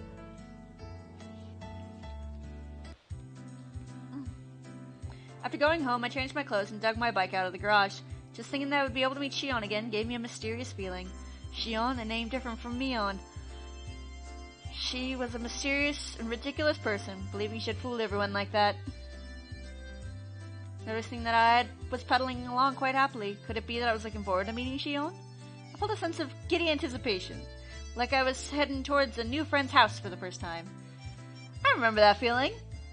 After going home, I changed my clothes and dug my bike out of the garage. Just thinking that I would be able to meet Shion again gave me a mysterious feeling. Shion, a name different from Mion. She was a mysterious and ridiculous person, believing she had fooled everyone like that. Noticing that I was pedaling along quite happily. Could it be that I was looking forward to meeting Shion? I felt a sense of giddy anticipation, like I was heading towards a new friend's house for the first time. I remember that feeling.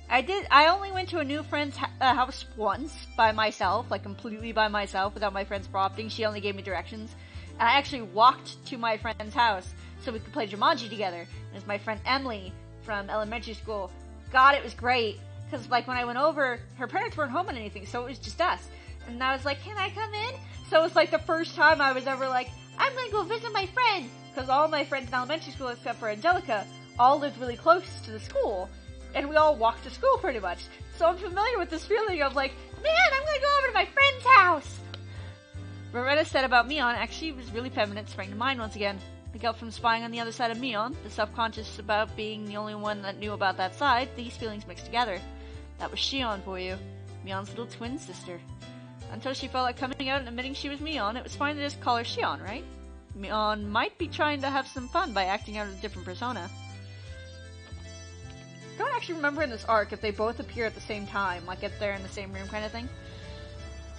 I only went to a new friend's house once, by myself, like completely by myself, without my friends prompting. She only gave me directions. And I actually walked to my friend's house so we could play Jumanji together. It was my friend Emily from elementary school. God, it was great. Because, like, when I went over, her parents weren't home or anything, so it was just us. And I was like, can I come in? So it was like the first time I was ever like, I'm going to go visit my friend. Because all my friends in elementary school, except for Angelica, all lived really close to the school. And we all walked to school pretty much. So I'm familiar with this feeling of like, man, I'm going to go over to my friend's house. What Rena said about Mion actually was really feminine, sprang to mind once again. The guilt from spying on the other side of Mion, the self-conscious about being the only one that knew about that side, these feelings mixed together. That was Shion for you. Mion's little twin sister. Until she felt like coming out and admitting she was Mion, it was fine to just call her Shion, right? Mion might be trying to have some fun by acting out a different persona. I don't actually remember in this arc if they both appear at the same time, like if they're in the same room kind of thing.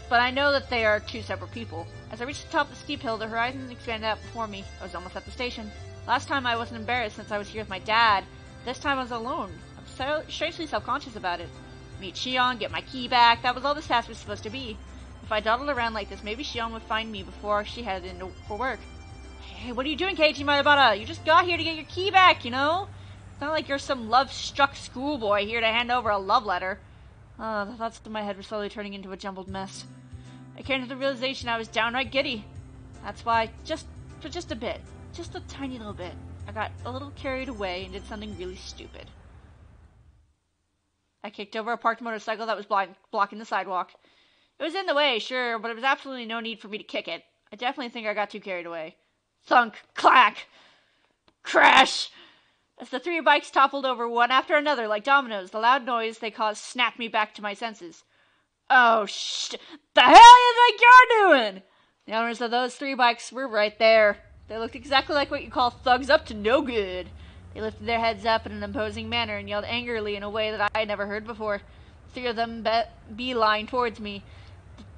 But I know that they are two separate people. As I reached the top of the steep hill, the horizon expanded out before me. I was almost at the station. Last time I wasn't embarrassed since I was here with my dad. This time I was alone. I'm so strangely self-conscious about it. Meet Shion, get my key back, that was all this task was supposed to be. If I dawdled around like this, maybe Shion would find me before she headed in for work. Hey, what are you doing, Keiichi Maibara? You just got here to get your key back, you know? It's not like you're some love-struck schoolboy here to hand over a love letter. The thoughts in my head were slowly turning into a jumbled mess. I came to the realization I was downright giddy. That's why, for just a bit, just a tiny little bit, I got a little carried away and did something really stupid. I kicked over a parked motorcycle that was blocking the sidewalk. It was in the way, sure, but there was absolutely no need for me to kick it. I definitely think I got too carried away. Thunk, clack, crash! As the three bikes toppled over one after another like dominoes, the loud noise they caused snapped me back to my senses. Oh, the hell you think you're doing? The owners of those three bikes were right there. They looked exactly like what you call thugs up to no good. They lifted their heads up in an imposing manner and yelled angrily in a way that I had never heard before. Three of them beeline towards me,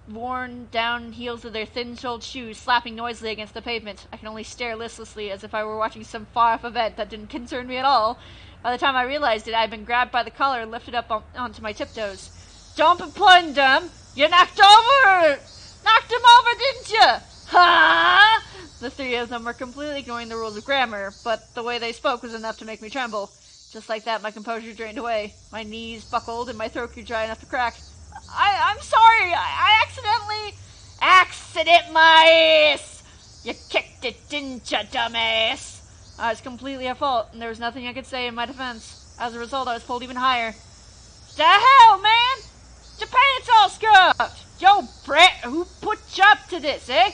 worn down heels of their thin-soled shoes slapping noisily against the pavement. I could only stare listlessly as if I were watching some far-off event that didn't concern me at all. By the time I realized it, I had been grabbed by the collar and lifted up onto my tiptoes. Don't be playing dumb! You knocked him over, didn't you? Ha! The three of them were completely ignoring the rules of grammar, but the way they spoke was enough to make me tremble. Just like that, my composure drained away. My knees buckled and my throat grew dry enough to crack. I'm sorry, I Accident, my ass! You kicked it, didn't you, dumbass? I was completely at fault, and there was nothing I could say in my defense. As a result, I was pulled even higher. The hell, man? Your pants all scuffed! Yo, Brett, who put you up to this, eh?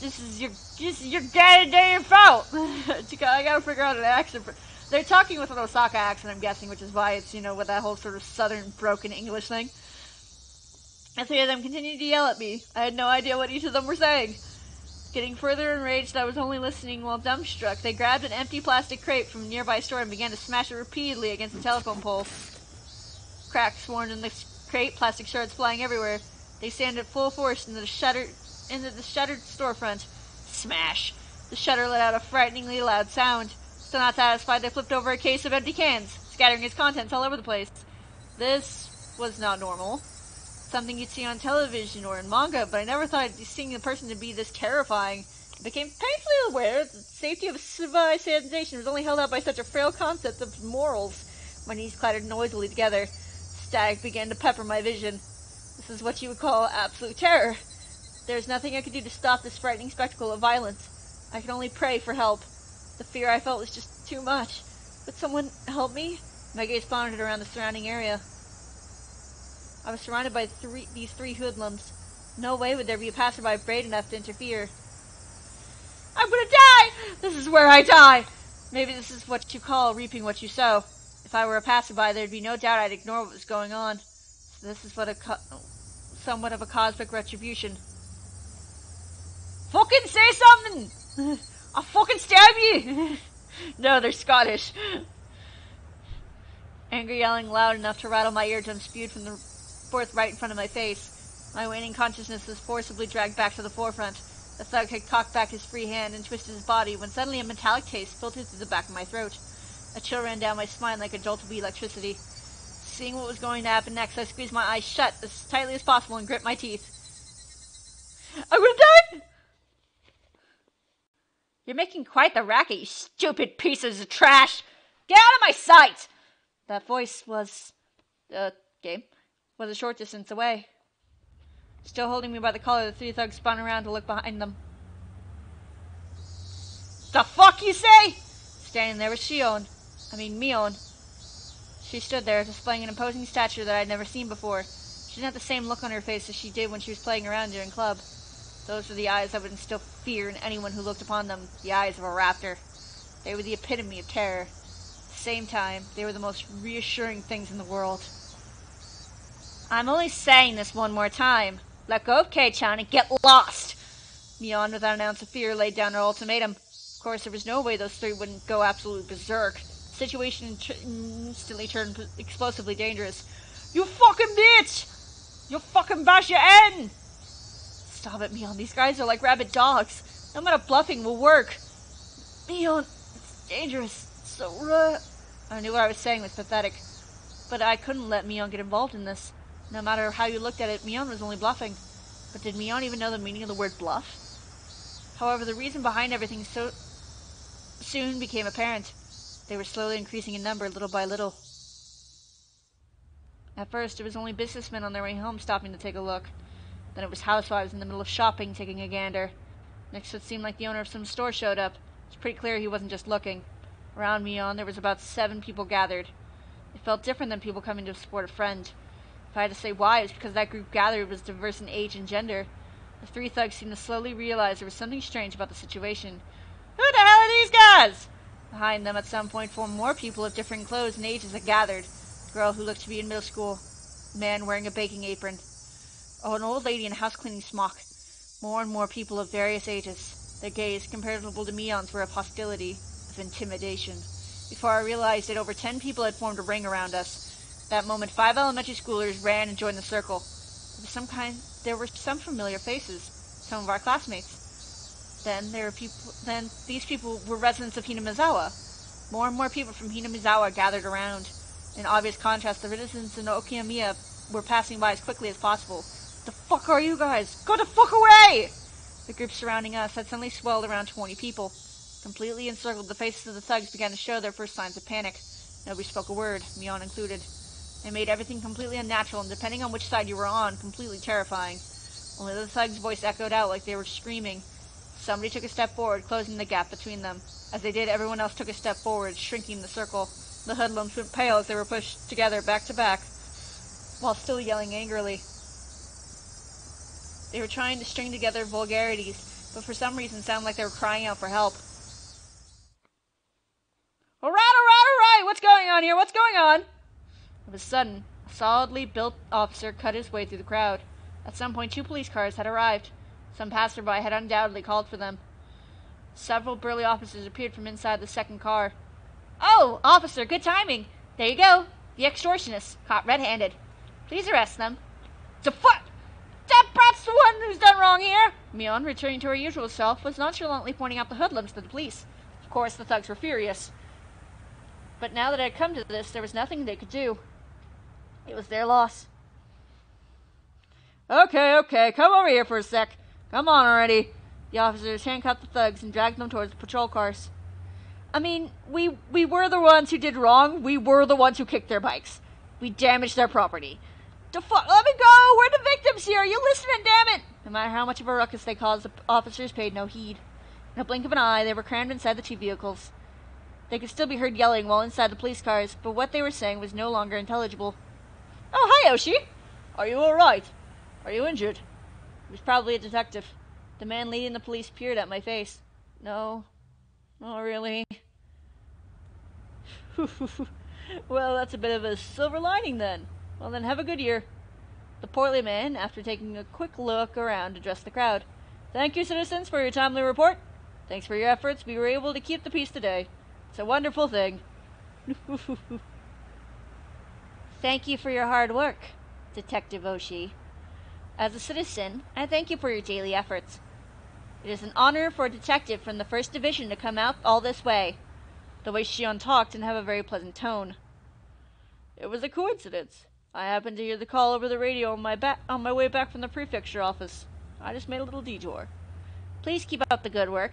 This is your goddamn fault. I gotta figure out an accent. They're talking with an Osaka accent, I'm guessing, which is why it's, with that whole sort of southern broken English thing. The three of them continued to yell at me. I had no idea what each of them were saying. Getting further enraged, I was only listening while dumbstruck. They grabbed an empty plastic crate from a nearby store and began to smash it repeatedly against the telephone pole. Cracks formed in the crate, plastic shards flying everywhere. They stand at full force into the shuttered storefront. Smash! The shutter let out a frighteningly loud sound. Still not satisfied, they flipped over a case of empty cans, scattering its contents all over the place. This was not normal. Something you'd see on television or in manga, but I never thought seeing a person to be this terrifying. I became painfully aware that the safety of civilization was only held up by such a frail concept of morals. My knees clattered noisily together. Static began to pepper my vision. This is what you would call absolute terror. There's nothing I could do to stop this frightening spectacle of violence. I could only pray for help. The fear I felt was just too much. Would someone help me? My gaze wandered around the surrounding area. I was surrounded by these three hoodlums. No way would there be a passerby brave enough to interfere. I'm gonna die! This is where I die! Maybe this is what you call reaping what you sow. If I were a passerby, there'd be no doubt I'd ignore what was going on. So this is what somewhat of a cosmic retribution. Fucking say something! I'll fucking stab you! No, they're Scottish. Anger yelling loud enough to rattle my eardrums spewed from the forth right in front of my face. My waning consciousness was forcibly dragged back to the forefront. The thug had cocked back his free hand and twisted his body when suddenly a metallic taste filtered through the back of my throat. A chill ran down my spine like a jolt of electricity. Seeing what was going to happen next, I squeezed my eyes shut as tightly as possible and gripped my teeth. I would have died! You're making quite the racket, you stupid pieces of trash! Get out of my sight! That voice was a short distance away. Still holding me by the collar, the three thugs spun around to look behind them. The fuck you say? Standing there was Mion. She stood there, displaying an imposing stature that I'd never seen before. She didn't have the same look on her face as she did when she was playing around during club. Those were the eyes that would instill fear in anyone who looked upon them, the eyes of a raptor. They were the epitome of terror. At the same time, they were the most reassuring things in the world. I'm only saying this one more time. Let go of Kei-chan and get lost! Mion, without an ounce of fear, laid down her ultimatum. Of course, there was no way those three wouldn't go absolutely berserk. The situation instantly turned explosively dangerous. You fucking bitch! You'll fucking bash your end! Stop it, Mion. These guys are like rabid dogs. No amount of bluffing will work. Mion, it's dangerous. It's so rough. I knew what I was saying was pathetic. But I couldn't let Mion get involved in this. No matter how you looked at it, Mion was only bluffing. But did Mion even know the meaning of the word bluff? However, the reason behind everything so soon became apparent. They were slowly increasing in number, little by little. At first, it was only businessmen on their way home stopping to take a look. Then it was housewives in the middle of shopping taking a gander. Next, it seemed like the owner of some store showed up. It's pretty clear he wasn't just looking. Around Mion, there was about 7 people gathered. It felt different than people coming to support a friend. If I had to say why, it was because that group gathered was diverse in age and gender. The three thugs seemed to slowly realize there was something strange about the situation. Who the hell are these guys? Behind them, at some point, 4 more people of different clothes and ages had gathered. A girl who looked to be in middle school. A man wearing a baking apron. Oh, an old lady in a house-cleaning smock. More and more people of various ages. Their gaze, comparable to Mion's, were of hostility, of intimidation. Before I realized it, over 10 people had formed a ring around us. At that moment, 5 elementary schoolers ran and joined the circle. There were some familiar faces, some of our classmates. Then these people were residents of Hinamizawa. More and more people from Hinamizawa gathered around. In obvious contrast, the residents in Okiyamiya were passing by as quickly as possible. The fuck are you guys? Go the fuck away! The group surrounding us had suddenly swelled around 20 people. Completely encircled, the faces of the thugs began to show their first signs of panic. Nobody spoke a word, Mion included. They made everything completely unnatural, and depending on which side you were on, completely terrifying. Only the thug's voice echoed out like they were screaming. Somebody took a step forward, closing the gap between them. As they did, everyone else took a step forward, shrinking the circle. The hoodlums went pale as they were pushed together back to back, while still yelling angrily. They were trying to string together vulgarities, but for some reason sounded like they were crying out for help. Alright, what's going on here? What's going on? Of a sudden, a solidly built officer cut his way through the crowd. At some point, 2 police cars had arrived. Some passerby had undoubtedly called for them. Several burly officers appeared from inside the second car. Oh, officer, good timing. There you go. The extortionists, caught red-handed. Please arrest them. The fuck? That brat's the one who's done wrong here! Mion, returning to her usual self, was nonchalantly pointing out the hoodlums to the police. Of course, the thugs were furious. But now that it had come to this, there was nothing they could do. It was their loss. Okay, come over here for a sec. Come on already. The officers handcuffed the thugs and dragged them towards the patrol cars. I mean, we were the ones who did wrong. We were the ones who kicked their bikes. We damaged their property. Let me go! We're the victims here! You listening, damn it! No matter how much of a ruckus they caused, the officers paid no heed. In a blink of an eye, they were crammed inside the 2 vehicles. They could still be heard yelling while inside the police cars, but what they were saying was no longer intelligible. Oh, hi, Oshi! Are you alright? Are you injured? He was probably a detective. The man leading the police peered at my face. No, not really. Well, that's a bit of a silver lining then. Well then, have a good year. The portly man, after taking a quick look around, addressed the crowd. Thank you, citizens, for your timely report. Thanks for your efforts. We were able to keep the peace today. It's a wonderful thing. Thank you for your hard work, Detective Oshi. As a citizen, I thank you for your daily efforts. It is an honor for a detective from the 1st Division to come out all this way. The way Shion talked didn't have a very pleasant tone. It was a coincidence. I happened to hear the call over the radio on my way back from the prefecture office. I just made a little detour. Please keep up the good work.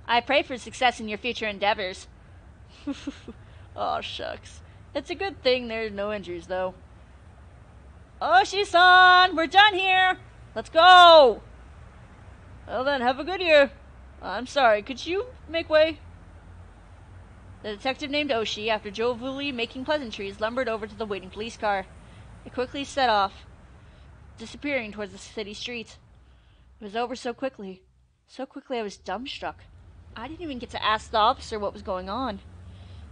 I pray for success in your future endeavors. Aw, shucks. It's a good thing there's no injuries, though. Oshi-san, we're done here. Let's go. Well then, have a good year. I'm sorry, could you make way? The detective named Oshi, after jovially making pleasantries, lumbered over to the waiting police car. It quickly set off, disappearing towards the city streets. It was over so quickly. So quickly I was dumbstruck. I didn't even get to ask the officer what was going on.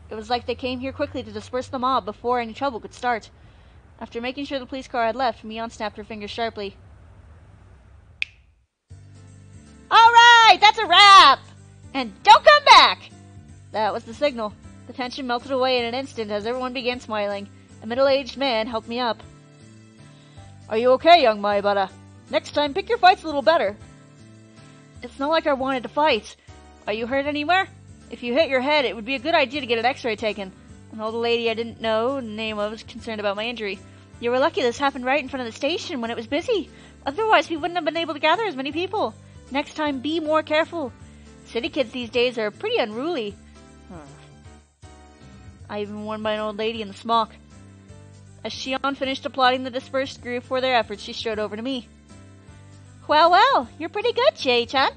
It was like they came here quickly to disperse the mob before any trouble could start. After making sure the police car had left, Mion snapped her fingers sharply. Alright, that's a wrap! And don't come back! That was the signal. The tension melted away in an instant as everyone began smiling. A middle-aged man helped me up. Are you okay, young Maibara? Next time, pick your fights a little better. It's not like I wanted to fight. Are you hurt anywhere? If you hit your head, it would be a good idea to get an x-ray taken. An old lady I didn't know the name of was concerned about my injury. You were lucky this happened right in front of the station when it was busy. Otherwise, we wouldn't have been able to gather as many people. Next time, be more careful. City kids these days are pretty unruly. I even warned by an old lady in the smock. As Shion finished applauding the dispersed group for their efforts, she strode over to me. Well, you're pretty good, Jay-chan.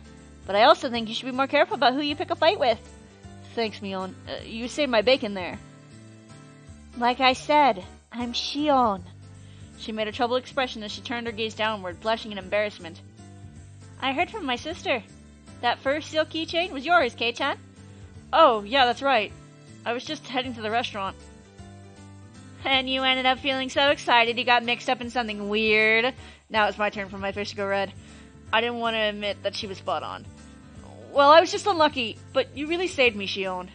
But I also think you should be more careful about who you pick a fight with. Thanks, Mion. You saved my bacon there. Like I said, I'm Shion. She made a troubled expression as she turned her gaze downward, blushing in embarrassment. I heard from my sister. That first seal keychain was yours, Kei-chan. Oh, yeah, that's right. I was just heading to the restaurant. And you ended up feeling so excited you got mixed up in something weird. Now it's my turn for my fish to go red. I didn't want to admit that she was spot on. Well, I was just unlucky, but you really saved me, Shion.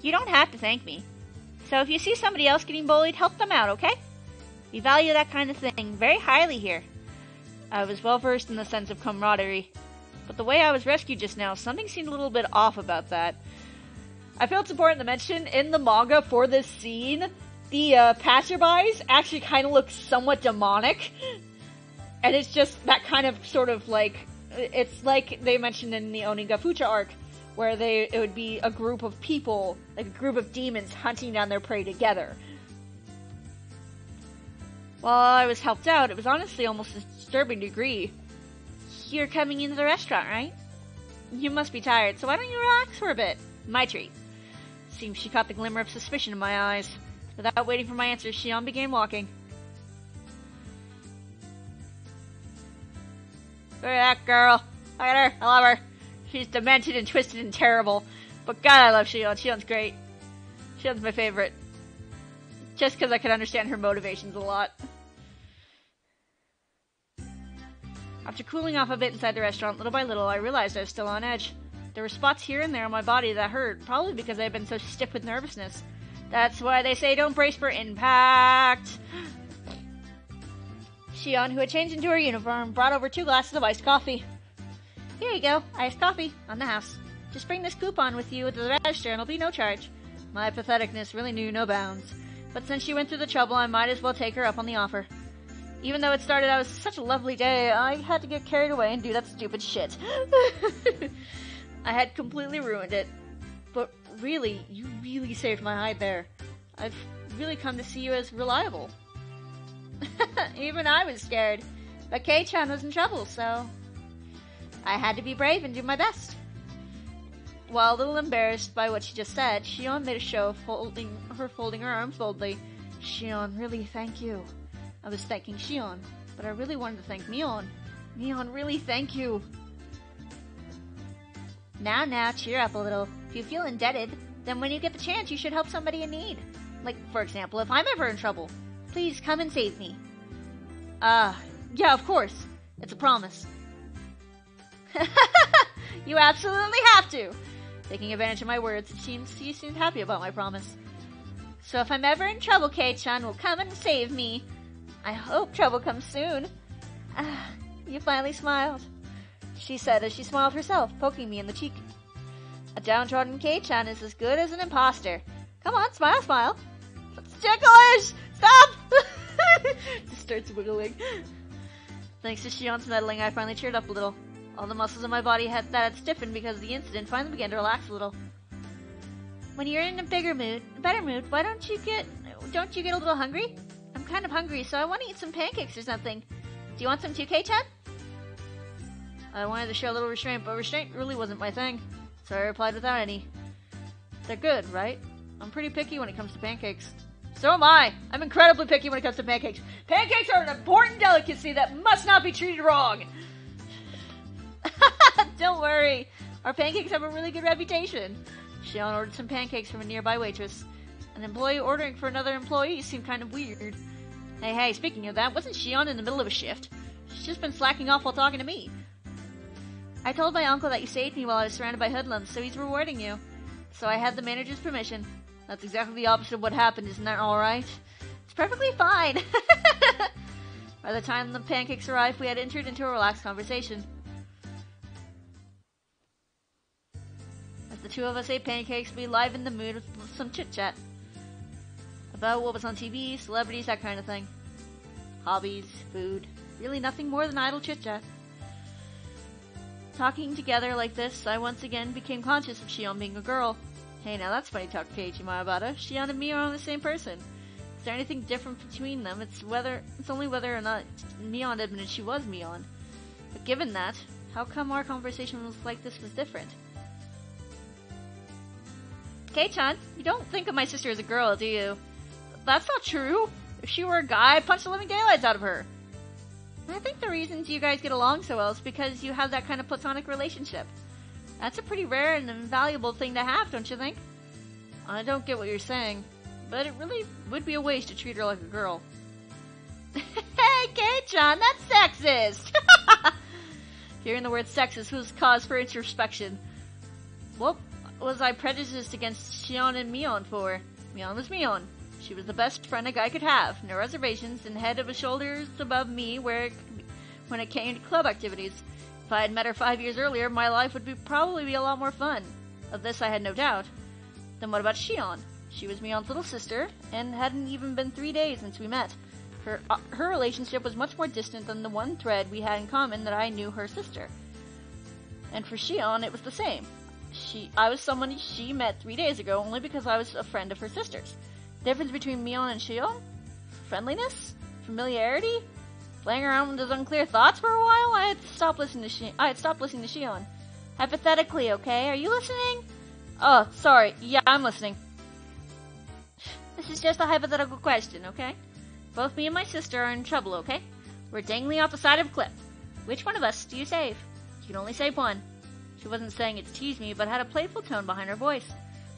You don't have to thank me. So if you see somebody else getting bullied, help them out, okay? We value that kind of thing very highly here. I was well versed in the sense of camaraderie. But the way I was rescued just now, something seemed a little bit off about that. I feel it's important to mention, in the manga for this scene, the passerbys actually kind of look somewhat demonic. And it's just that kind of sort of like, it's like they mentioned in the Onigafucha arc, where it would be a group of people, like a group of demons hunting down their prey together. While I was helped out, it was honestly almost a disturbing degree. You're coming into the restaurant, right? You must be tired, so why don't you relax for a bit? My treat. Seems she caught the glimmer of suspicion in my eyes. Without waiting for my answer, Shion began walking. Look at that girl. Look at her. I love her. She's demented and twisted and terrible. But God, I love Shion. Shion's great. Shion's my favorite. Just because I can understand her motivations a lot. After cooling off a bit inside the restaurant, little by little, I realized I was still on edge. There were spots here and there on my body that hurt, probably because I had been so stiff with nervousness. That's why they say don't brace for impact. Shion, who had changed into her uniform, brought over 2 glasses of iced coffee. Here you go, iced coffee, on the house. Just bring this coupon with you to the register and it'll be no charge. My patheticness really knew no bounds. But since she went through the trouble, I might as well take her up on the offer. Even though it started out as such a lovely day, I had to get carried away and do that stupid shit. I had completely ruined it. But really, you really saved my hide there. I've really come to see you as reliable. Even I was scared. But Kei-chan was in trouble, so I had to be brave and do my best. While a little embarrassed by what she just said, Shion made a show of folding her arms boldly. Shion, really, thank you. I was thanking Shion, but I really wanted to thank Mion. Mion, really, thank you. Now, cheer up a little. If you feel indebted, then when you get the chance, you should help somebody in need. Like, for example, if I'm ever in trouble, please come and save me. Yeah, of course. It's a promise. You absolutely have to. Taking advantage of my words, it seems you seemed happy about my promise. So if I'm ever in trouble, Kei-chan will come and save me. I hope trouble comes soon. You finally smiled, she said as she smiled herself, poking me in the cheek. A downtrodden Kei-chan is as good as an imposter. Come on, smile, smile. It's ticklish! Stop! Just starts wiggling. Thanks to Shion's meddling, I finally cheered up a little. All the muscles in my body that had stiffened because of the incident finally began to relax a little. When you're in a better mood, why don't you get a little hungry? I'm kind of hungry, so I want to eat some pancakes or something. Do you want some too, Kei-chan? I wanted to show a little restraint, but restraint really wasn't my thing, so I replied without any. They're good, right? I'm pretty picky when it comes to pancakes. So am I! I'm incredibly picky when it comes to pancakes. Pancakes are an important delicacy that must not be treated wrong! Don't worry, our pancakes have a really good reputation. Shion ordered some pancakes from a nearby waitress. An employee ordering for another employee seemed kind of weird. Hey, speaking of that, wasn't Shion in the middle of a shift? She's just been slacking off while talking to me. I told my uncle that you saved me while I was surrounded by hoodlums, so he's rewarding you. So I had the manager's permission. That's exactly the opposite of what happened, isn't that alright? It's perfectly fine. By the time the pancakes arrived, we had entered into a relaxed conversation. As the two of us ate pancakes, we livened the mood with some chit-chat. About what was on TV, celebrities, that kind of thing. Hobbies, food, really nothing more than idle chit-chat. Talking together like this, I once again became conscious of Shion being a girl. Hey, now that's funny talk, Keiichi Maebara. Shion and me are on the same person. Is there anything different between them? It's only whether or not Mion admitted she was Mion. But given that, how come our conversation was like this was different? Kei-chan, you don't think of my sister as a girl, do you? That's not true. If she were a guy, I'd punch the living daylights out of her. I think the reasons you guys get along so well is because you have that kind of platonic relationship. That's a pretty rare and invaluable thing to have, don't you think? I don't get what you're saying, but it really would be a waste to treat her like a girl. Hey, Kei-chan, that's sexist! Hearing the word sexist was cause for introspection. What was I prejudiced against Shion and Mion for? Mion was Mion. She was the best friend a guy could have, no reservations, and head of his shoulders above me when it came to club activities. If I had met her 5 years earlier, my life would probably be a lot more fun. Of this I had no doubt. Then what about Shion? She was Mion's little sister, and hadn't even been 3 days since we met. Her relationship was much more distant than the one thread we had in common that I knew her sister. And for Shion, it was the same. I was someone she met 3 days ago only because I was a friend of her sister's. Difference between Mion and Shion? Friendliness? Familiarity? Playing around with his unclear thoughts for a while? I had stopped listening to Shion. Hypothetically, okay? Are you listening? Oh, sorry. Yeah, I'm listening. This is just a hypothetical question, okay? Both me and my sister are in trouble, okay? We're dangling off the side of a cliff. Which one of us do you save? You can only save one. She wasn't saying it to tease me, but had a playful tone behind her voice.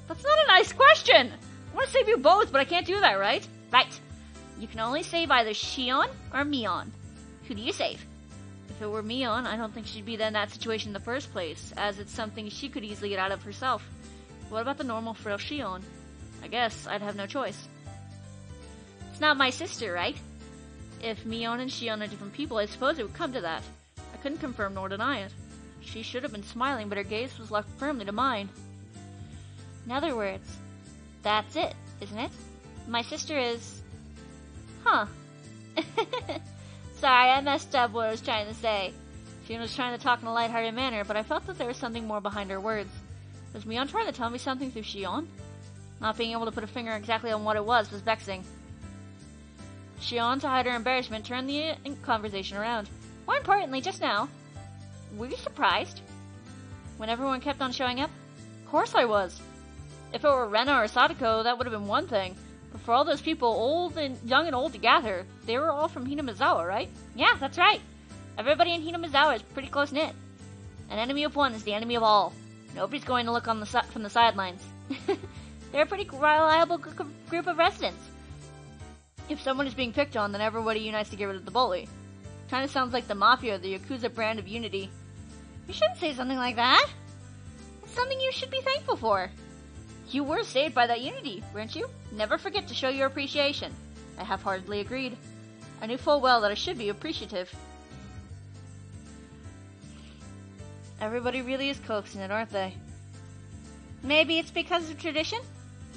That's not a nice question! I want to save you both, but I can't do that, right? Right. You can only save either Shion or Mion. Who do you save? If it were Mion, I don't think she'd be in that situation in the first place, as it's something she could easily get out of herself. What about the normal frail Shion? I guess I'd have no choice. It's not my sister, right? If Mion and Shion are different people, I suppose it would come to that. I couldn't confirm nor deny it. She should have been smiling, but her gaze was locked firmly to mine. In other words, that's it, isn't it? My sister is... Huh. Sorry, I messed up what I was trying to say. She was trying to talk in a lighthearted manner, but I felt that there was something more behind her words. Was Mion trying to tell me something through Shion? Not being able to put a finger exactly on what it was vexing. Shion, to hide her embarrassment, turned the conversation around. More importantly, just now, were you surprised? When everyone kept on showing up? Of course I was. If it were Rena or Sadako, that would have been one thing. But for all those people, young and old together, they were all from Hinamizawa, right? Yeah, that's right. Everybody in Hinamizawa is pretty close-knit. An enemy of one is the enemy of all. Nobody's going to look on from the sidelines. They're a pretty reliable group of residents. If someone is being picked on, then everybody unites to get rid of the bully. Kinda sounds like the Mafia, the Yakuza brand of unity. You shouldn't say something like that. It's something you should be thankful for. You were saved by that unity, weren't you? Never forget to show your appreciation. I half-heartedly agreed. I knew full well that I should be appreciative. Everybody really is close-knit, aren't they? Maybe it's because of tradition?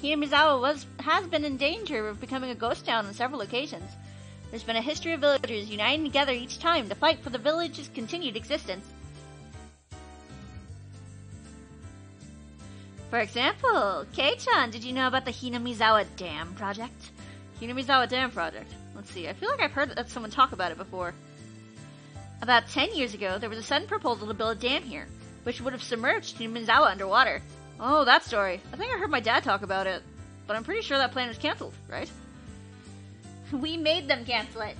Hinamizawa has been in danger of becoming a ghost town on several occasions. There's been a history of villagers uniting together each time to fight for the village's continued existence. For example, Kei-chan, did you know about the Hinamizawa Dam project? Hinamizawa Dam project. Let's see, I feel like I've heard someone talk about it before. About 10 years ago, there was a sudden proposal to build a dam here, which would have submerged Hinamizawa underwater. Oh, that story. I think I heard my dad talk about it, but I'm pretty sure that plan was cancelled, right? We made them cancel it.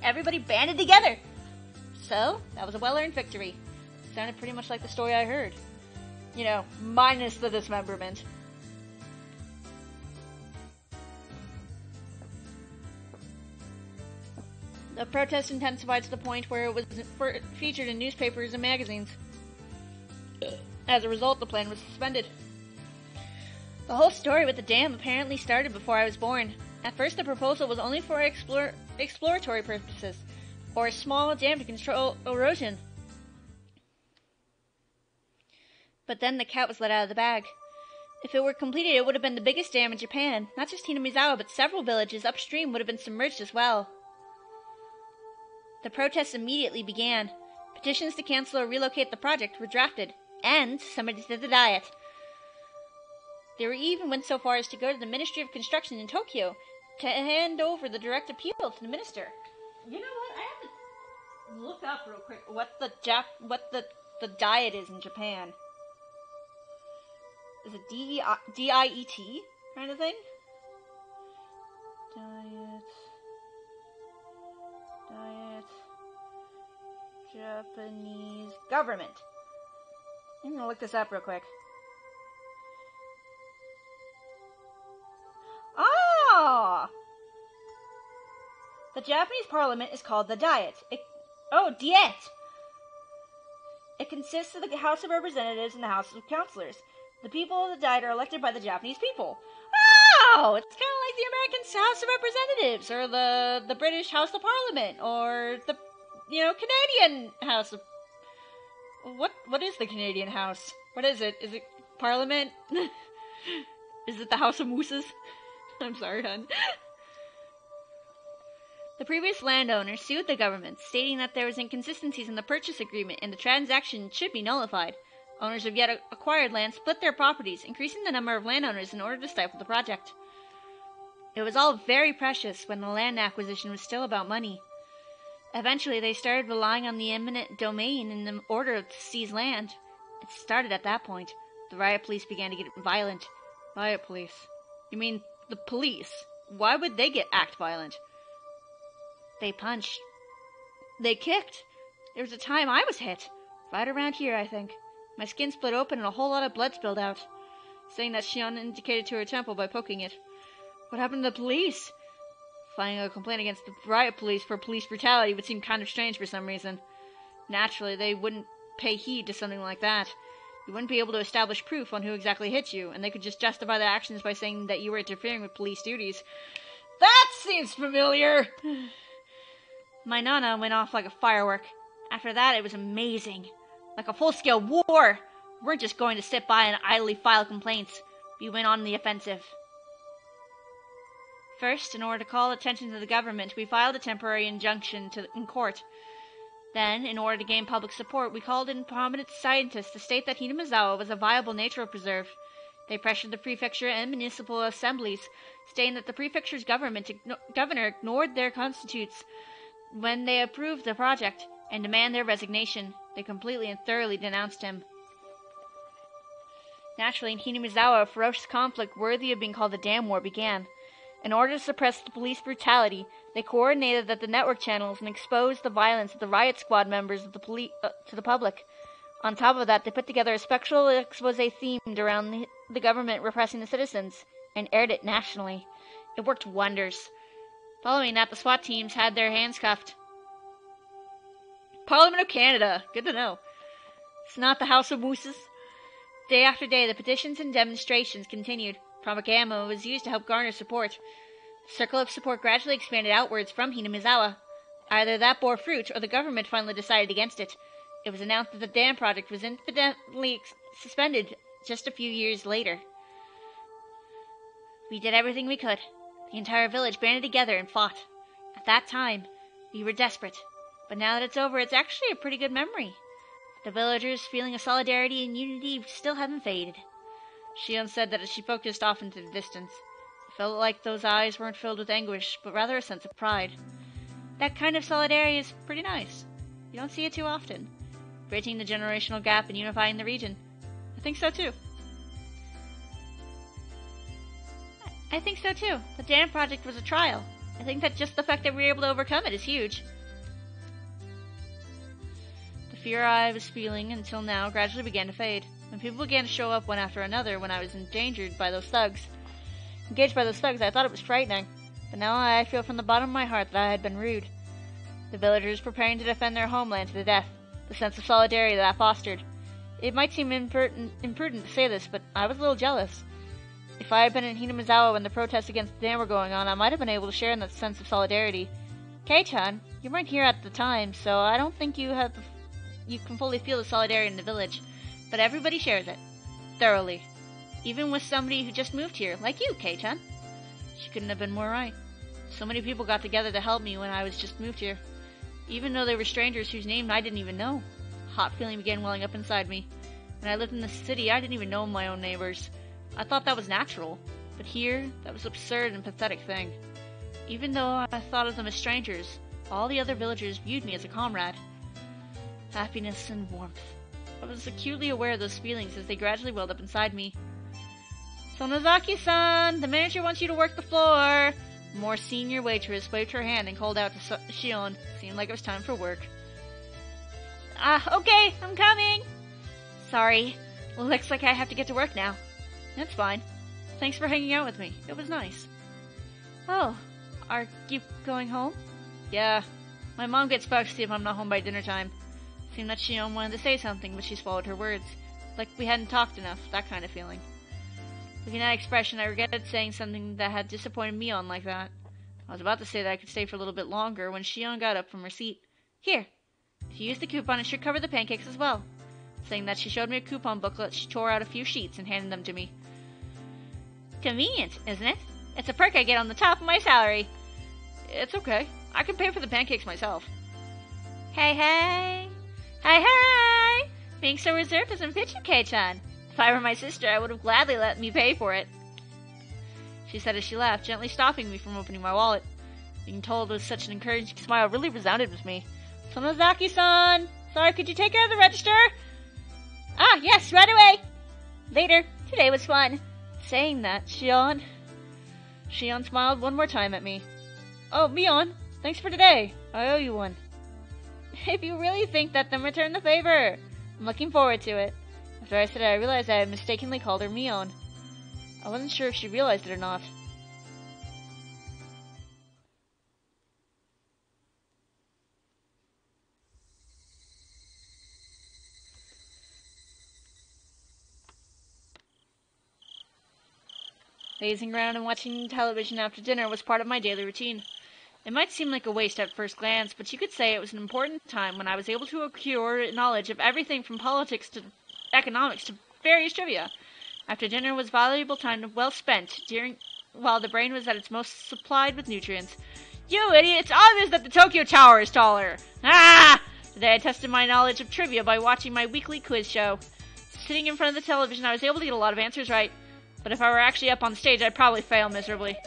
Everybody banded together. So, that was a well-earned victory. Sounded pretty much like the story I heard. You know, minus the dismemberment. The protest intensified to the point where it was featured in newspapers and magazines. As a result, the plan was suspended. The whole story with the dam apparently started before I was born. At first, the proposal was only for exploratory purposes, or a small dam to control erosion. But then the cat was let out of the bag. If it were completed, it would have been the biggest dam in Japan. Not just Hinamizawa, but several villages upstream would have been submerged as well. The protests immediately began. Petitions to cancel or relocate the project were drafted, and somebody did the diet. They were even went so far as to go to the Ministry of Construction in Tokyo to hand over the direct appeal to the minister. You know what? I have to look up real quick what the diet is in Japan. Is it D-I-E-T kind of thing? Diet. Japanese government. I'm gonna look this up real quick. Ah! The Japanese parliament is called the Diet. Diet! It consists of the House of Representatives and the House of Councilors. The people of the Diet are elected by the Japanese people. Oh! It's kind of like the American House of Representatives, or the British House of Parliament, or the, Canadian House of... What is the Canadian House? What is it? Is it Parliament? Is it the House of Mooses? I'm sorry, hon. The previous landowner sued the government, stating that there was inconsistencies in the purchase agreement and the transaction should be nullified. Owners of yet acquired land split their properties, increasing the number of landowners in order to stifle the project. It was all very precious when the land acquisition was still about money. Eventually, they started relying on the eminent domain in the order to seize land. It started at that point. The riot police began to get violent. Riot police? You mean the police? Why would they act violent? They punched. They kicked. There was a time I was hit. Right around here, I think. My skin split open and a whole lot of blood spilled out. Saying that Shion indicated to her temple by poking it. What happened to the police? Filing a complaint against the riot police for police brutality would seem kind of strange for some reason. Naturally, they wouldn't pay heed to something like that. You wouldn't be able to establish proof on who exactly hit you, and they could just justify their actions by saying that you were interfering with police duties. That seems familiar! My nana went off like a firework. After that, it was amazing. Like a full-scale war! We weren't just going to sit by and idly file complaints. We went on the offensive. First, in order to call attention to the government, we filed a temporary injunction in court. Then, in order to gain public support, we called in prominent scientists to state that Hinamizawa was a viable nature preserve. They pressured the prefecture and municipal assemblies, stating that the prefecture's governor ignored their constitutes when they approved the project, and demand their resignation. They completely and thoroughly denounced him. Naturally, in Hinamizawa, a ferocious conflict worthy of being called the Dam War began. In order to suppress the police brutality, they coordinated the network channels and exposed the violence of the riot squad members of to the public. On top of that, they put together a spectral expose themed around the government repressing the citizens, and aired it nationally. It worked wonders. Following that, the SWAT teams had their hands cuffed. Parliament of Canada! Good to know. It's not the House of Mooses. Day after day, the petitions and demonstrations continued. Propaganda was used to help garner support. The circle of support gradually expanded outwards from Hinamizawa. Either that bore fruit, or the government finally decided against it. It was announced that the dam project was indefinitely suspended just a few years later. We did everything we could. The entire village banded together and fought. At that time, we were desperate. But now that it's over, it's actually a pretty good memory. The villagers' feeling of solidarity and unity still haven't faded. Shion said that as she focused off into the distance. It felt like those eyes weren't filled with anguish, but rather a sense of pride. That kind of solidarity is pretty nice. You don't see it too often. Bridging the generational gap and unifying the region. I think so too. I think so too. The dam project was a trial. I think that just the fact that we were able to overcome it is huge. The fear I was feeling until now gradually began to fade. When people began to show up one after another when I was engaged by those thugs, I thought it was frightening. But now I feel from the bottom of my heart that I had been rude. The villagers preparing to defend their homeland to the death. The sense of solidarity that I fostered. It might seem imprudent to say this, but I was a little jealous. If I had been in Hinamizawa when the protests against the dam were going on, I might have been able to share in that sense of solidarity. Kei-chan, you weren't here at the time, so I don't think you can fully feel the solidarity in the village. But everybody shares it. Thoroughly. Even with somebody who just moved here, like you, Kei-chan. She couldn't have been more right. So many people got together to help me when I was just moved here. Even though they were strangers whose name I didn't even know. A hot feeling began welling up inside me. When I lived in the city, I didn't even know my own neighbors. I thought that was natural. But here, that was an absurd and pathetic thing. Even though I thought of them as strangers, all the other villagers viewed me as a comrade. Happiness and warmth. I was acutely aware of those feelings as they gradually welled up inside me. Sonozaki-san, the manager wants you to work the floor. A more senior waitress waved her hand and called out to Shion. Seemed like it was time for work. Okay, I'm coming. Sorry. Well, looks like I have to get to work now. That's fine. Thanks for hanging out with me. It was nice. Oh, are you going home? Yeah. My mom gets fussy if I'm not home by dinner time. Seemed that Shion wanted to say something, but she swallowed her words. Like we hadn't talked enough, that kind of feeling. Looking at that expression, I regretted saying something that had disappointed Mion like that. I was about to say that I could stay for a little bit longer when Shion got up from her seat. Here, if you use the coupon, it should cover the pancakes as well. Saying that, she showed me a coupon booklet. She tore out a few sheets and handed them to me. Convenient, isn't it? It's a perk I get on the top of my salary. It's okay. I can pay for the pancakes myself. Hey, hey! Hi, hi! Being so reserved doesn't fit you, Kei-chan. If I were my sister, I would have gladly let me pay for it. she said as she laughed, gently stopping me from opening my wallet. Being told with such an encouraging smile really resounded with me. Sonozaki-san! Sorry, could you take care of the register? Ah, yes, right away! Later. Today was fun. Saying that, Shion smiled one more time at me. Oh, Mion, thanks for today. I owe you one. If you really think that, then return the favor. I'm looking forward to it. After I said it, I realized I had mistakenly called her Mion. I wasn't sure if she realized it or not. Lazing around and watching television after dinner was part of my daily routine. It might seem like a waste at first glance, but you could say it was an important time when I was able to acquire knowledge of everything from politics to economics to various trivia. After dinner was valuable time well spent while the brain was at its most supplied with nutrients. You idiot! It's obvious that the Tokyo Tower is taller! Ah! Today I tested my knowledge of trivia by watching my weekly quiz show. Sitting in front of the television, I was able to get a lot of answers right. But if I were actually up on stage, I'd probably fail miserably.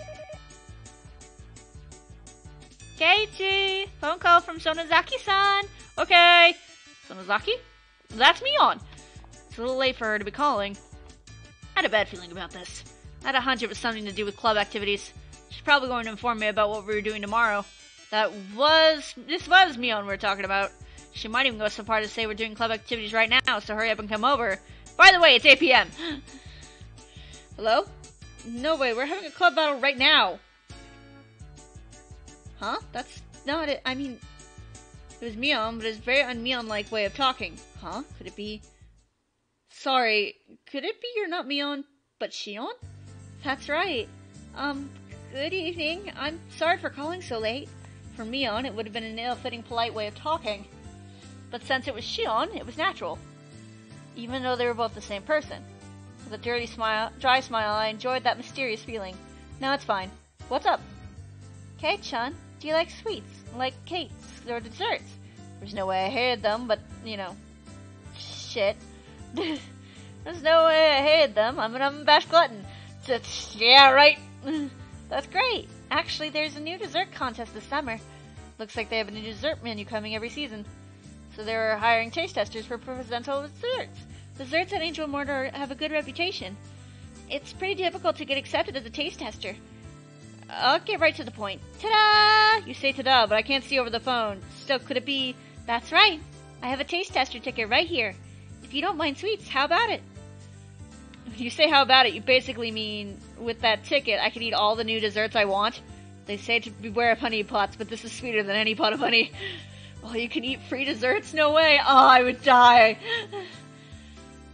Keiichi! Phone call from Sonozaki-san! Okay! Sonozaki? That's Mion! It's a little late for her to be calling. I had a bad feeling about this. I had a hunch it was something to do with club activities. She's probably going to inform me about what we were doing tomorrow. This was Mion we were talking about. She might even go so far as to say we're doing club activities right now, so hurry up and come over. By the way, it's 8 p.m. Hello? No way, we're having a club battle right now. Huh? That's not it. I mean, it was Mion, but it's a very un-Mion-like way of talking. Huh? Could it be... Sorry, could it be you're not Mion, but Shion? That's right. Good evening. I'm sorry for calling so late. For Mion, it would have been an ill-fitting, polite way of talking. But since it was Shion, it was natural. Even though they were both the same person. With a dry smile, I enjoyed that mysterious feeling. Now it's fine. What's up? Kate-chan, do you like sweets? Like cakes or desserts? There's no way I hated them, but, you know... Shit. There's no way I hated them. I'm an unabashed glutton. Yeah, right. That's great. Actually, there's a new dessert contest this summer. Looks like they have a new dessert menu coming every season. So they're hiring taste testers for presentable desserts. Desserts at Angel Mortar have a good reputation. It's pretty difficult to get accepted as a taste tester. I'll get right to the point. Ta-da! You say ta-da, but I can't see over the phone. Still, could it be... That's right. I have a taste tester ticket right here. If you don't mind sweets, how about it? When you say how about it, you basically mean, with that ticket, I can eat all the new desserts I want. They say to beware of honey pots, but this is sweeter than any pot of honey. Oh, you can eat free desserts? No way. Oh, I would die.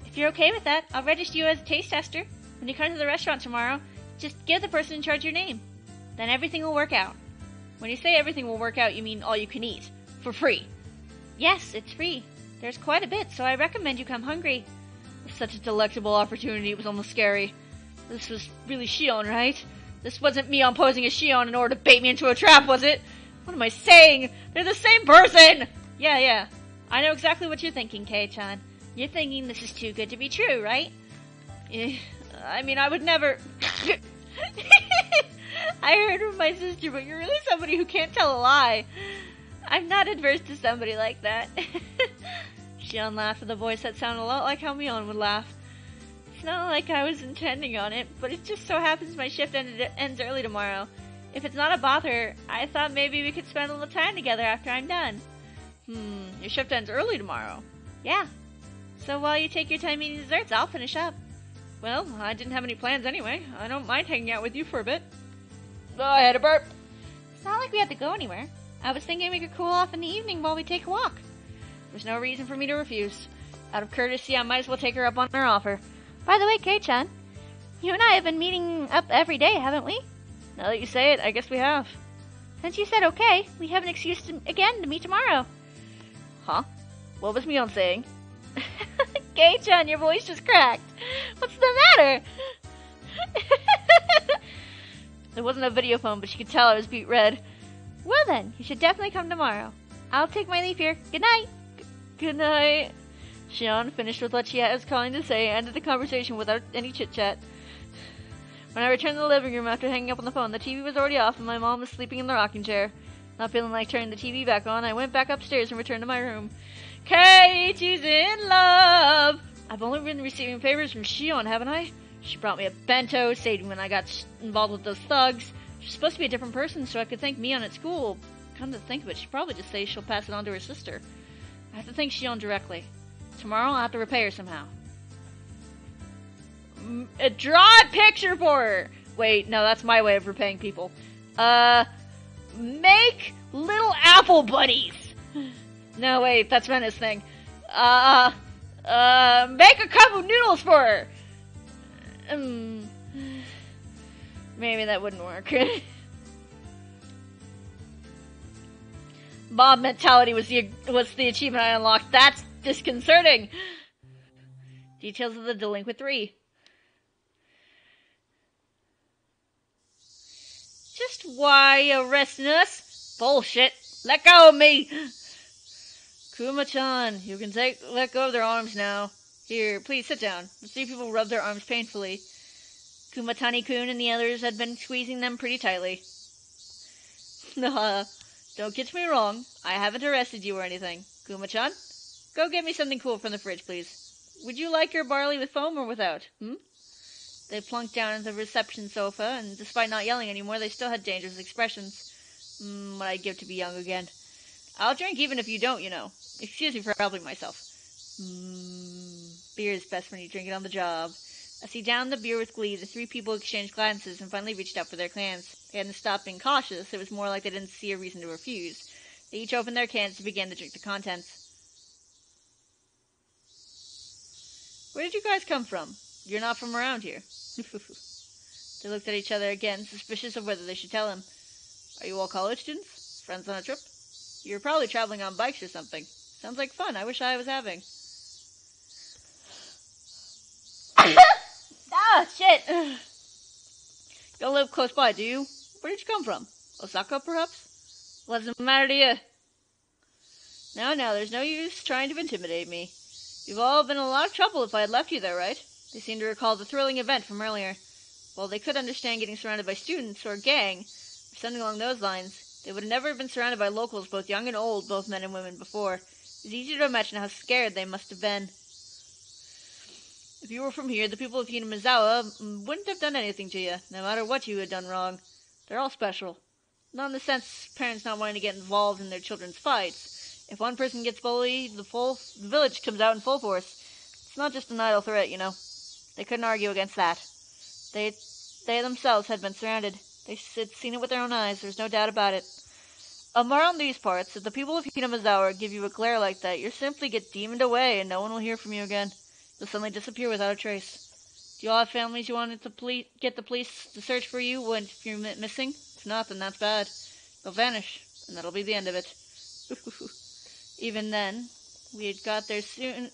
If you're okay with that, I'll register you as a taste tester. When you come to the restaurant tomorrow, just give the person in charge your name. Then everything will work out. When you say everything will work out, you mean all you can eat. For free. Yes, it's free. There's quite a bit, so I recommend you come hungry. It was such a delectable opportunity, it was almost scary. This was really Shion, right? This wasn't me posing as Shion in order to bait me into a trap, was it? What am I saying? They're the same person! Yeah. I know exactly what you're thinking, Kei-chan. You're thinking this is too good to be true, right? I mean, I would never... I heard from my sister, but you're really somebody who can't tell a lie. I'm not adverse to somebody like that. Shion laughed with a voice that sounded a lot like how Mion would laugh. It's not like I was intending on it, but it just so happens my shift ends early tomorrow. If it's not a bother, I thought maybe we could spend a little time together after I'm done. Your shift ends early tomorrow? Yeah. So while you take your time eating desserts, I'll finish up. Well, I didn't have any plans anyway. I don't mind hanging out with you for a bit. Oh, I had a burp. It's not like we have to go anywhere. I was thinking we could cool off in the evening while we take a walk. There's no reason for me to refuse. Out of courtesy, I might as well take her up on her offer. By the way, Kei-chan, you and I have been meeting up every day, haven't we? Now that you say it, I guess we have. Since you said okay, we have an excuse again to meet tomorrow. Huh? What was Mion saying? Kei-chan, your voice just cracked. What's the matter? There wasn't a video phone, but she could tell I was beet red. Well then, you should definitely come tomorrow. I'll take my leave here. Good night. Good night. Shion finished with what she was calling to say and ended the conversation without any chit-chat. When I returned to the living room after hanging up on the phone, the TV was already off and my mom was sleeping in the rocking chair. Not feeling like turning the TV back on, I went back upstairs and returned to my room. Keiichi's in love! I've only been receiving favors from Shion, haven't I? She brought me a bento, saved when I got involved with those thugs. She's supposed to be a different person so I could thank Mion at school. Come to think of it, she'd probably just say she'll pass it on to her sister. I have to thank Shion directly. Tomorrow I'll have to repay her somehow. Draw a picture for her! Wait, no, that's my way of repaying people. Make little apple bunnies! No, wait, that's Rena's thing. Make a cup of noodles for her! Maybe that wouldn't work. Mob mentality was the achievement I unlocked. That's disconcerting! Details of the delinquent 3. Just why arresting us? Bullshit. Let go of me! Kuma-chan, you can let go of their arms now. Here, please sit down. The 3 people rubbed their arms painfully. Kumatani-kun and the others had been squeezing them pretty tightly. Don't get me wrong. I haven't arrested you or anything. Kuma-chan, go get me something cool from the fridge, please. Would you like your barley with foam or without? They plunked down on the reception sofa, and despite not yelling anymore, they still had dangerous expressions. What I'd give to be young again. I'll drink even if you don't, you know. Excuse me for helping myself. Beer is best when you drink it on the job. As he downed the beer with glee, the 3 people exchanged glances and finally reached out for their cans. They hadn't stopped being cautious, it was more like they didn't see a reason to refuse. They each opened their cans and began to drink the contents. Where did you guys come from? You're not from around here. They looked at each other again, suspicious of whether they should tell him. Are you all college students? Friends on a trip? You're probably traveling on bikes or something. Sounds like fun. I wish I was having. Shit! You don't live close by, do you? Where did you come from? Osaka, perhaps? What does it matter to you? No, there's no use trying to intimidate me. You've all been in a lot of trouble if I had left you there, right? They seemed to recall the thrilling event from earlier. While they could understand getting surrounded by students or a gang, or something along those lines, they would have never been surrounded by locals, both young and old, both men and women, before. It was easy to imagine how scared they must have been. If you were from here, the people of Hinamizawa wouldn't have done anything to you, no matter what you had done wrong. They're all special. Not in the sense parents not wanting to get involved in their children's fights. If one person gets bullied, the village comes out in full force. It's not just an idle threat, you know. They couldn't argue against that. They themselves had been surrounded. They had seen it with their own eyes, there's no doubt about it. Around these parts, if the people of Hinamizawa give you a glare like that, you'll simply get demoned away and no one will hear from you again. You'll suddenly disappear without a trace. Do you all have families you wanted to get the police to search for you if you're missing? If not, then that's bad. They'll vanish, and that'll be the end of it. Even then, we had got there soon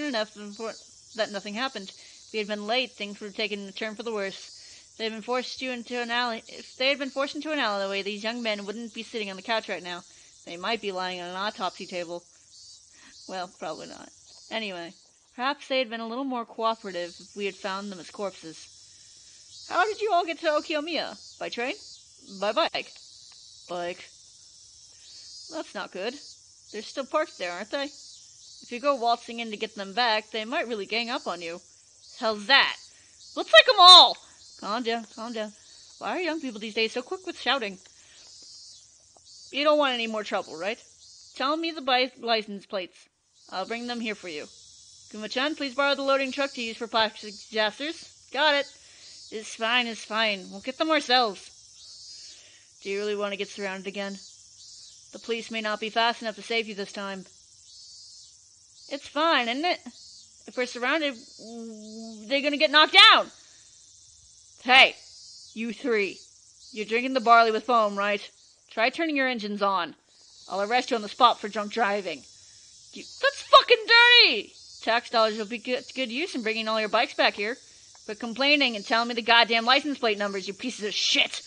enough that nothing happened. If we had been late, things would have taken a turn for the worse. If they had been forced into an alleyway, these young men wouldn't be sitting on the couch right now. They might be lying on an autopsy table. Well, probably not. Anyway, perhaps they had been a little more cooperative if we had found them as corpses. How did you all get to Okiyomiya? By train? By bike? Bike. That's not good. They're still parked there, aren't they? If you go waltzing in to get them back, they might really gang up on you. How's that? Let's take them all! Calm down. Why are young people these days so quick with shouting? You don't want any more trouble, right? Tell me the bike license plates. I'll bring them here for you. Kuma-chan, please borrow the loading truck to use for plastic disasters. Got it. It's fine. We'll get them ourselves. Do you really want to get surrounded again? The police may not be fast enough to save you this time. It's fine, isn't it? If we're surrounded, they're gonna get knocked down! Hey, you 3. You're drinking the barley with foam, right? Try turning your engines on. I'll arrest you on the spot for drunk driving. That's fucking dirty! Tax dollars will be good use in bringing all your bikes back here. Quit complaining and telling me the goddamn license plate numbers, you pieces of shit!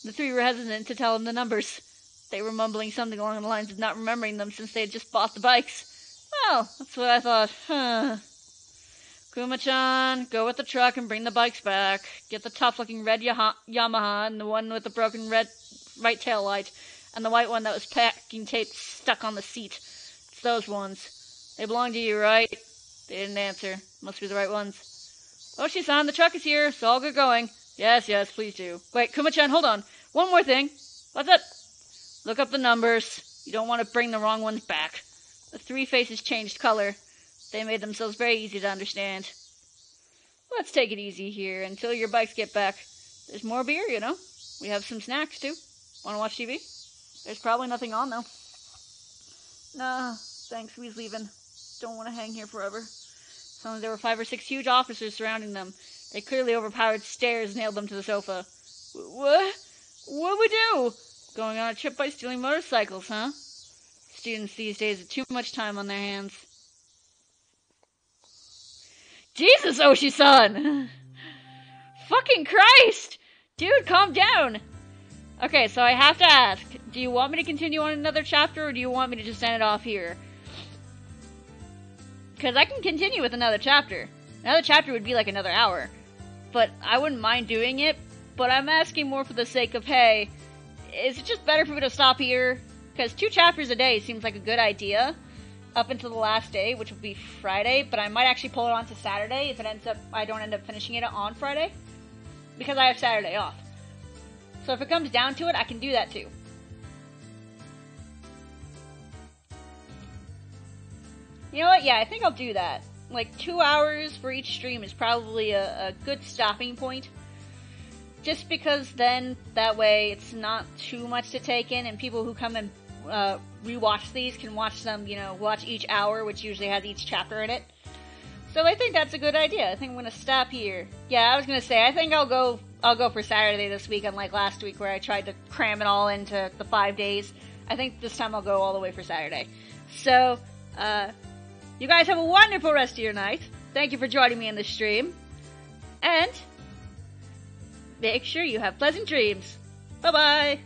The 3 were hesitant to tell him the numbers. They were mumbling something along the lines of not remembering them since they had just bought the bikes. Well, that's what I thought. Kuma-chan, go with the truck and bring the bikes back. Get the tough-looking red Yamaha and the one with the broken right tail light, and the white one that was packing tape stuck on the seat. It's those ones. They belong to you, right? They didn't answer. Must be the right ones. Oshi-san, the truck is here, so I'll get going. Yes, please do. Wait, Kuma-chan, hold on. One more thing. What's up? Look up the numbers. You don't want to bring the wrong ones back. The 3 faces changed color. They made themselves very easy to understand. Let's take it easy here until your bikes get back. There's more beer, you know. We have some snacks, too. Want to watch TV? There's probably nothing on, though. Nah, thanks, we's leaving. Don't want to hang here forever. Suddenly there were 5 or 6 huge officers surrounding them. They clearly overpowered stairs nailed them to the sofa. What? What'd we do? Going on a trip by stealing motorcycles, huh? Students these days have too much time on their hands. Jesus, Oshi-san! Fucking Christ! Dude, calm down! Okay, so I have to ask, do you want me to continue on another chapter, or do you want me to just end it off here? Because I can continue with another chapter. Another chapter would be like another hour. But I wouldn't mind doing it, but I'm asking more for the sake of, hey, is it just better for me to stop here? Because 2 chapters a day seems like a good idea. Up until the last day, which would be Friday, but I might actually pull it on to Saturday if I don't end up finishing it on Friday, because I have Saturday off. So if it comes down to it, I can do that too. You know what? Yeah, I think I'll do that. Like 2 hours for each stream is probably a good stopping point. Just because then, that way, it's not too much to take in, and people who come and rewatch these can watch them, watch each hour, which usually has each chapter in it. So I think that's a good idea. I think I'm gonna stop here. Yeah, I was gonna say, I think I'll go for Saturday this week, unlike last week where I tried to cram it all into the 5 days. I think this time I'll go all the way for Saturday. So, you guys have a wonderful rest of your night. Thank you for joining me in this stream. And make sure you have pleasant dreams. Bye-bye!